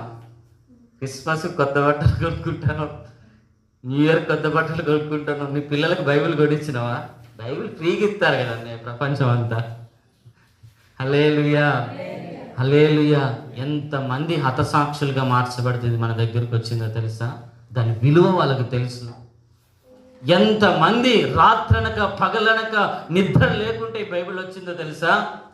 క్రిస్మస్ కొత్త బట్టలు కొనుక్కుంటాను, న్యూ ఇయర్ కొత్త బట్టలు కొనుక్కుంటాను. నీ పిల్లలకు బైబిల్ కొనిచ్చినావా? బైబిల్ ఫ్రీగా ఇస్తారు కదండి ప్రపంచం అంతా. హల్లెలూయా, హల్లెలూయా. ఎంతమంది హతసాక్షులుగా మార్చబడుతుంది మన దగ్గరకు వచ్చిందో తెలుసా? దాని విలువ వాళ్ళకు తెలుసు. ఎంతమంది రాత్రనక పగలనక నిద్ర లేకుంటే ఈ బైబిల్ వచ్చిందో తెలుసా?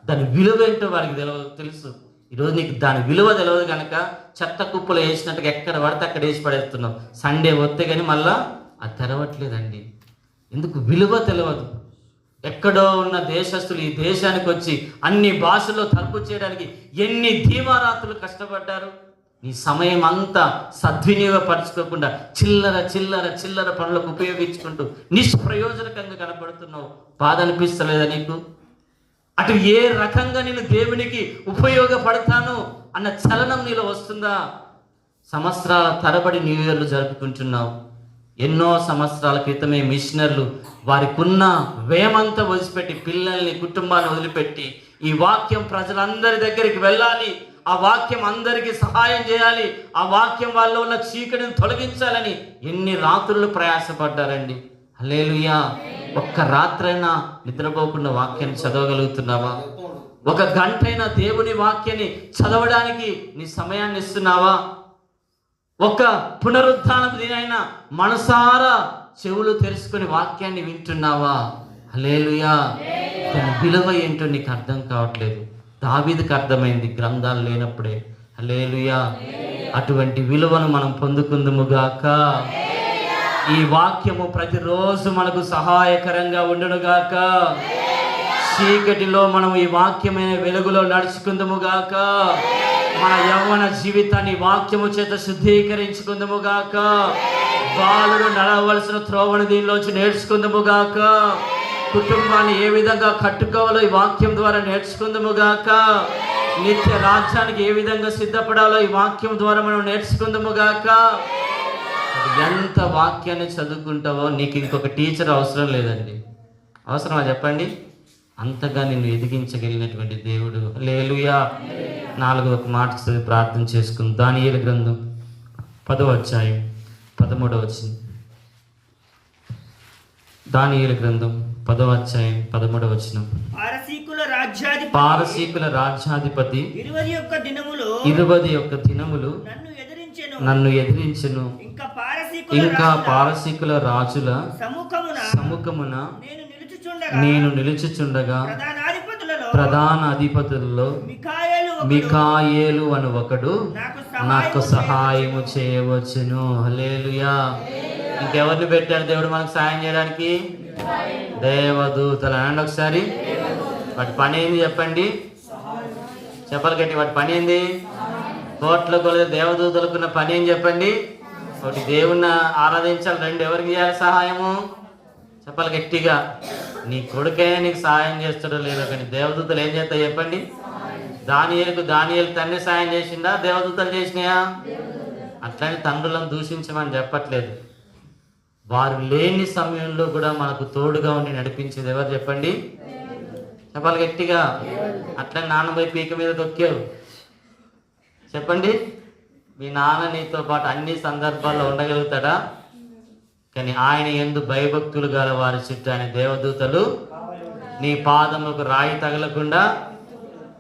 దాని విలువ ఏంటో వారికి తెలుసు. ఈరోజు నీకు దాని విలువ తెలియదు కనుక చెత్త కుప్పలు వేసినట్టుగా ఎక్కడ పడితే అక్కడ వేసి పడేస్తున్నావు. సండే వస్తే కానీ మళ్ళా అది తెరవట్లేదండి. ఎందుకు? విలువ తెలియదు. ఎక్కడో ఉన్న దేశస్తులు ఈ దేశానికి వచ్చి అన్ని భాషల్లో తలుపు చేయడానికి ఎన్ని దీవారాత్రులు కష్టపడ్డారు. నీ సమయం అంతా సద్వినియోగపరచుకోకుండా చిల్లర చిల్లర చిల్లర పనులకు ఉపయోగించుకుంటూ నిష్ప్రయోజనకంగా కనపడుతున్నావు. బాధ అనిపిస్తలేదా నీకు? అటు ఏ రకంగా నేను దేవునికి ఉపయోగపడతాను అన్న చలనం నీలో వస్తుందా? సంవత్సరాల తరబడి న్యూ ఇయర్లు జరుపుకుంటున్నావు. ఎన్నో సంవత్సరాల క్రితమే మిషనర్లు వారికున్న వేమంతా వదిలిపెట్టి, పిల్లల్ని, కుటుంబాన్ని వదిలిపెట్టి ఈ వాక్యం ప్రజలందరి దగ్గరికి వెళ్ళాలి, ఆ వాక్యం అందరికీ సహాయం చేయాలి, ఆ వాక్యం వాళ్ళలో ఉన్న చీకటిని తొలగించాలని ఎన్ని రాత్రులు ప్రయాసపడ్డారండి. హల్లెలూయా. ఒక్క రాత్రైనా నిద్రపోకుండా వాక్యాన్ని చదవగలుగుతున్నావా? ఒక గంటైనా దేవుని వాక్యాన్ని చదవడానికి నీ సమయాన్ని ఇస్తున్నావా? ఒక పునరుద్ధానపు దినైనా మనసారా చెవులు తెరుచుకొని వాక్యాన్ని వింటున్నావా? హల్లెలూయా. దాని విలువ ఏంటో నీకు అర్థం కావట్లేదు. దావీదుకు అర్థమైంది గ్రంథాలు లేనప్పుడే. హల్లెలూయా. అటువంటి విలువను మనం పొందుకుందుముగాక. ఈ వాక్యము ప్రతిరోజు మనకు సహాయకరంగా ఉండునుగాక. చీకటిలో మనం ఈ వాక్యమైన వెలుగులో నడుచుకుందుముగాక. మన యవ్వన జీవితాన్ని వాక్యము చేత శుద్ధీకరించుకుందుముగాక. బాలుడు నడవలసిన త్రోవను దీనిలోంచి నేర్చుకుందుముగాక. కుటుంబాన్ని ఏ విధంగా కట్టుకోవాలో ఈ వాక్యం ద్వారా నేర్చుకుందుముగాక. నిత్య రాజ్యానికి ఏ విధంగా సిద్ధపడాలో ఈ వాక్యం ద్వారా మనం నేర్చుకుందుముగాక. ఎంత వాక్యాన్ని చదువుకుంటావో నీకు ఇంకొక టీచర్ అవసరం లేదండి. అవసరమా చెప్పండి? అంతగా నిన్ను ఎదిగించగలిగినటువంటి దేవుడు. హల్లెలూయా. 4వ మాట చదివి ప్రార్థన చేసుకుందాం. దానియేలు గ్రంథం 10వ అధ్యాయం 13వ వచనం. దానియేలు గ్రంథం 10వ అధ్యాయం 13వ వచనం. పారసీకుల రాజ్యాధిపతి 20 దినములు నన్ను ఎదిరించెను. ఇంకా పారసీకుల రాజుల సముఖమున నేను నిలుచుచుండగా ప్రధాన అధిపతులలో మికాయేలు అను ఒకడు నాకు సహాయము చేయవచ్చును. హల్లెలూయా. ఇంకెవరిని పెట్టాడు దేవుడు మనకు సహాయం చేయడానికి? దేవదూతలు. అనండి ఒకసారి. వాటి పని ఏంది చెప్పండి? చెప్పాలి గట్టి. వాటి పని ఏంది? కోట్ల కొలది దేవదూతలకున్న పని ఏం చెప్పండి? ఒకటి దేవుణ్ణి ఆరాధించాలి. 2 ఎవరికి చేయాలి సహాయము? చెప్పాలి గట్టిగా. నీ కొడుకైనా నీకు సహాయం చేస్తాడో లేదో, కానీ దేవదూతలు ఏం చేస్తాయి చెప్పండి? దానియేలు తండ్రి సహాయం చేసిందా? దేవదూతలు చేసినాయా? అట్లని తండ్రులను దూషించమని చెప్పట్లేదు. వారు లేని సమయంలో కూడా మనకు తోడుగా ఉండి నడిపించేది ఎవరు చెప్పండి? చెప్పాలి గట్టిగా. అట్లా నాన్నపై పీక మీద తొక్కావు చెప్పండి. మీ నాన్న నీతో పాటు అన్ని సందర్భాల్లో ఉండగలుగుతాడా? కానీ ఆయన యందు భయభక్తులు గల వారి చుట్టూ ఆయన దేవదూతలు నీ పాదములకు రాయి తగలకుండా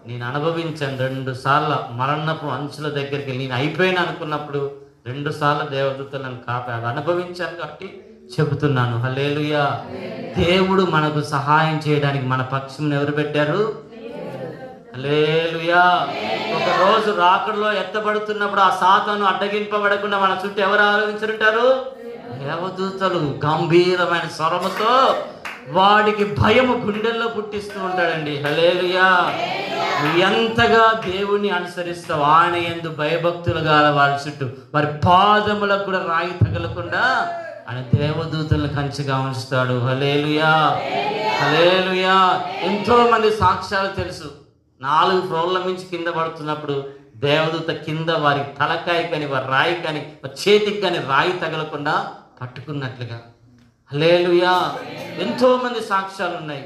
నేను అనుభవించాను. 2 సార్లు మరణపు అంచుల దగ్గరికి నేను అయిపోయినా అనుకున్నప్పుడు 2 సార్లు దేవదూతలు నన్ను కాపాడు. అనుభవించాను కాబట్టి చెబుతున్నాను. హల్లెలూయా. దేవుడు మనకు సహాయం చేయడానికి మన పక్షం ఎవరు పెట్టారు? హల్లెలూయా. ఒక రోజు రాకడలో ఎత్తబడుతున్నప్పుడు ఆ సాతాను అడ్డగింపబడకుండా మన చుట్టూ ఎవరు ఆలోచించుంటారు? దేవదూతలు. గంభీరమైన స్వరముతో వాడికి భయము గుండెల్లో పుట్టిస్తూ ఉంటాడండి. హల్లెలూయా. ఎంతగా దేవుణ్ణి అనుసరిస్తావు, ఆయన యందు భయభక్తులు గల వారి చుట్టూ వారి పాదములకు కూడా రాయి తగలకుండా ఆయన దేవదూతలను కంచిగా ఉంచుతాడు. హల్లెలూయా. హల్లెలూయా. ఎంతో మంది సాక్ష్యాలు తెలుసు. 4 ఫ్లోర్ల మించి కింద పడుతున్నప్పుడు దేవదూత కింద వారి తలకాయ కానీ వారి రాయి కానీ వారి చేతికి కానీ రాయి తగలకుండా పట్టుకున్నట్లుగా. హల్లెలూయా. ఎంతో మంది సాక్ష్యాలు ఉన్నాయి.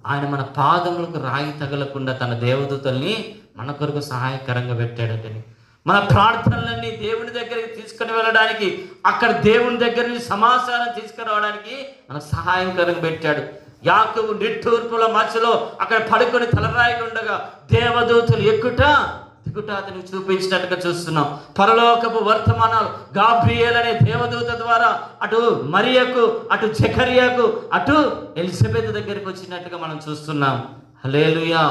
ఆయన మన పాదములకు రాయి తగలకుండా తన దేవదూతల్ని మన కొరకు సహాయకరంగా పెట్టాడని. మన ప్రార్థనలన్నీ దేవుని దగ్గరికి తీసుకుని వెళ్ళడానికి, అక్కడ దేవుని దగ్గర నుంచి సమాచారం తీసుకురావడానికి మనకు సహాయకరంగా పెట్టాడు. యాకోబు నిట్టూర్పుల మధ్యలో అక్కడ పడుకొని తలరాయిగా ఉండగా దేవదూతలు ఎక్కుట దిగుట అతనికి చూపించినట్టుగా చూస్తున్నాం. పరలోకపు వర్తమానాలు గాబ్రియేల్ అనే దేవదూత ద్వారా అటు మరియకు, అటు జకర్యాకు, అటు ఎలిజబెత్ దగ్గరికి వచ్చినట్టుగా మనం చూస్తున్నాం. హల్లెలూయా.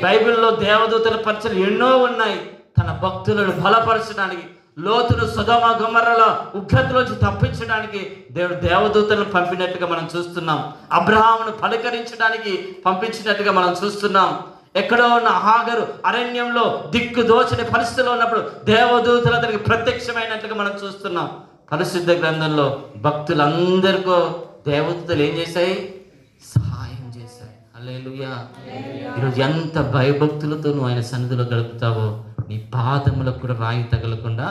బైబిల్లో దేవదూతల పరిచయం ఎన్నో ఉన్నాయి. తన భక్తులను బలపరచడానికి, లోతును సొదొమ గొమొర్రాల ఉగ్రతలోంచి తప్పించడానికి దేవుడు దేవదూతలను పంపినట్టుగా మనం చూస్తున్నాం. అబ్రహామును పలకరించడానికి పంపించినట్టుగా మనం చూస్తున్నాం. ఎక్కడో ఉన్న హాగరు అరణ్యంలో దిక్కు దోచని పరిస్థితిలో ఉన్నప్పుడు దేవదూతలు అతనికి ప్రత్యక్షమైనట్టుగా మనం చూస్తున్నాం. పరిశుద్ధ గ్రంథంలో భక్తులందరికీ దేవదూతలు ఏం చేశాయి? సహాయం చేశాయి. హల్లెలూయా. ఈరోజు ఎంత భయభక్తులతో నువ్వు ఆయన సన్నిధిలో గడుపుతావో నీ పాదములకు కూడా రాయి తగలకుండా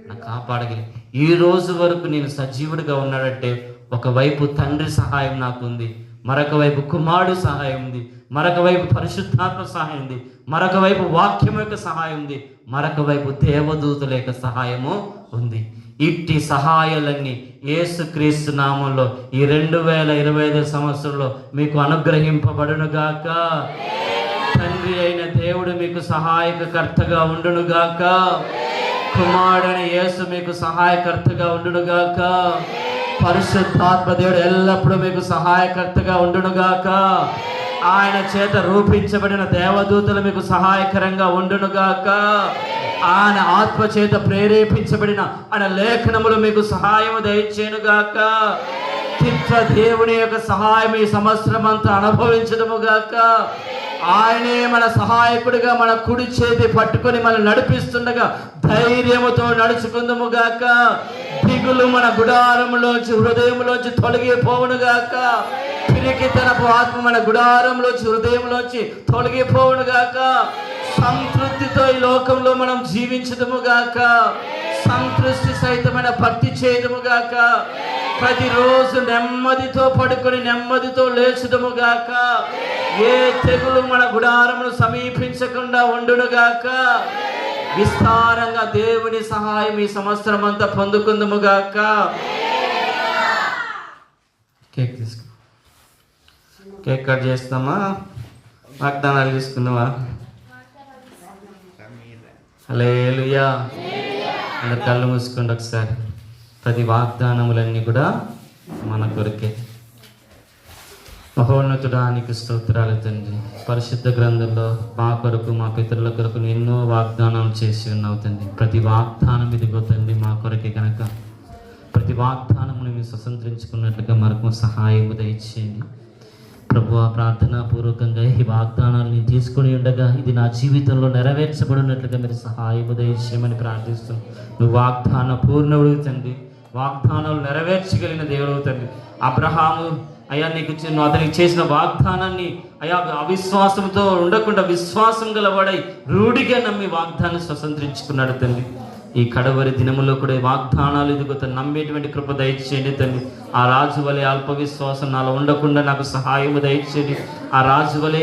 నాకు కాపాడగలి. ఈ రోజు వరకు నేను సజీవుడిగా ఉన్నాడంటే ఒకవైపు తండ్రి సహాయం నాకు ఉంది, మరొక వైపు కుమారుడు సహాయం ఉంది, మరొక వైపు పరిశుద్ధాత్మ సహాయం ఉంది, మరొక వైపు వాక్యం యొక్క సహాయం ఉంది, మరొక వైపు దేవదూతల యొక్క సహాయము ఉంది. ఇట్టి సహాయాలన్నీ యేసుక్రీస్తు నామంలో ఈ 2025 సంవత్సరంలో మీకు అనుగ్రహింపబడునుగాక. తండ్రి అయిన దేవుడు మీకు సహాయకర్తగా ఉండునుగాక. కుమారుడైన యేసు మీకు సహాయకర్తగా ఉండునుగాక. పరిశుద్ధాత్మ దేవుడు ఎల్లప్పుడూ మీకు సహాయకర్తగా ఉండునుగాక. ఆయన చేత రూపించబడిన దేవదూతలు మీకు సహాయకరంగా ఉండునుగాక. ఆయన ఆత్మ చేత ప్రేరేపించబడిన ఆయన లేఖనములు మీకు సహాయము దయచేయునుగాక. చిత్ర దేవుని యొక్క సహాయం ఈ సంవత్సరం అంతా అనుభవించదముగాక. ఆయనే మన సహాయకుడిగా మన కుడి చేతి పట్టుకొని మనం నడిపిస్తుండగా ధైర్యముతో నడుచుకుందుముగాక. దిగులు మన గుడారంలోంచి హృదయంలోంచి తొలగిపోవునుగాక. పిరికితనపు ఆత్మ మన గుడారంలోంచి హృదయంలోంచి తొలగిపోవునుగాక. సంతృప్తితో ఈ లోకంలో మనం జీవించదుముగాక. సంతృష్టి సహితమైన భక్తి చేయదుముగాక. ప్రతిరోజు నెమ్మదితో పడుకొని నెమ్మదితో లేచుదముగాక. ఏ తెగులు మన గుడారమును సమీపించకుండా ఉండునుగాక. విస్తారంగా దేవుని సహాయం ఈ సంవత్సరం అంతా పొందుకుందుముగాక. కేక్ తీసుకో. కేక్ కట్ చేస్తామా? వాగ్దానాలు తీసుకుందామా? హల్లెలూయా. అందరు కళ్ళు మూసుకోండి ఒకసారి. ప్రతి వాగ్దానములన్నీ కూడా మన కొరకే. మహోన్నతుడానికి స్తోత్రాలు తండ్రి. పరిశుద్ధ గ్రంథంలో మా కొరకు మా పితరుల కొరకు ఎన్నో వాగ్దానాలు చేసి ఉన్నావు తండ్రి. ప్రతి వాగ్దానం ఇదిగో తండ్రి మా కొరకే కనుక ప్రతి వాగ్దానమును మీరు స్వతంత్రించుకున్నట్లుగా మనకు సహాయం దయచేయండి ప్రభువా. ప్రార్థనా పూర్వకంగా ఈ వాగ్దానాలను తీసుకుని ఉండగా ఇది నా జీవితంలో నెరవేర్చబడినట్లుగా మీరు సహాయం దయచేయమని ప్రార్థిస్తున్నాను. నువ్వు వాగ్దాన పూర్ణుడు తండ్రి, వాగ్దానాలు నెరవేర్చగలిగిన దేవుడు తండ్రి. అబ్రహాము అయ్యా నీకు అతనికి చేసిన వాగ్దానాన్ని అయ్యా అవిశ్వాసంతో ఉండకుండా విశ్వాసం గలవాడై రూఢిగా నమ్మి వాగ్దానం స్వతంత్రించుకున్నాడు తండ్రి. ఈ కడవరి దినములో కూడా వాగ్దానాలు ఇదిగో తను నమ్మేటువంటి కృప దయచేయండి తండ్రి. ఆ రాజు వలె అల్ప విశ్వాసం నాలో ఉండకుండా నాకు సహాయం దయచేయండి. ఆ రాజు వలె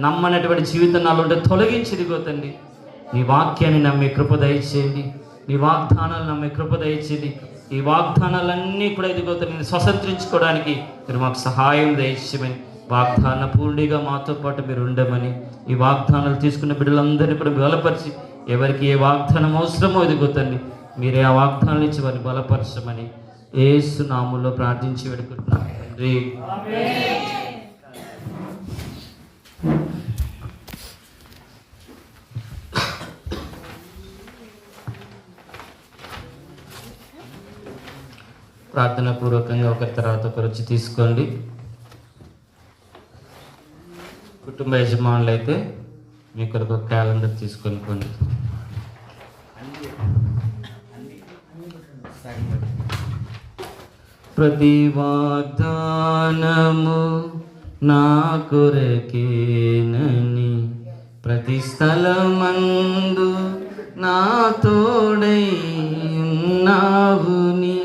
నమ్మనటువంటి జీవితం నాలో ఉంటే తొలగించి ఇదిగో తండ్రి. నీ వాక్యాన్ని నమ్మే కృప దయచేయండి. నీ వాగ్దానాలు నమ్మే కృప దయచేయండి. ఈ వాగ్దానాలన్నీ కూడా ఇదిగో తండ్రి స్వతంత్రించుకోవడానికి మీరు మాకు సహాయం దయచేయమని, వాగ్దాన పూర్ణిగా మాతో పాటు మీరు ఉండమని, ఈ వాగ్దానాలు తీసుకున్న బిడ్డలందరినీ కూడా బలపరిచి ఎవరికి ఏ వాగ్దానం అవసరమో ఇదిగో తండ్రి మీరే ఆ వాగ్దానాలు ఇచ్చి వారిని బలపరచమని యేసు నామములో ప్రార్థించి వేడుకుంటున్నాను తండ్రి. ప్రార్థన పూర్వకంగా ఒకరి తర్వాత ఒకరు వచ్చి తీసుకోండి. కుటుంబ యజమానులు అయితే మీ కొరకు ఒక క్యాలెండర్ తీసుకొని పోండి. ప్రతి వాగ్దానము నా కొరకేనని ప్రతి స్థలమందు నా తోడై ఉన్నావు నీ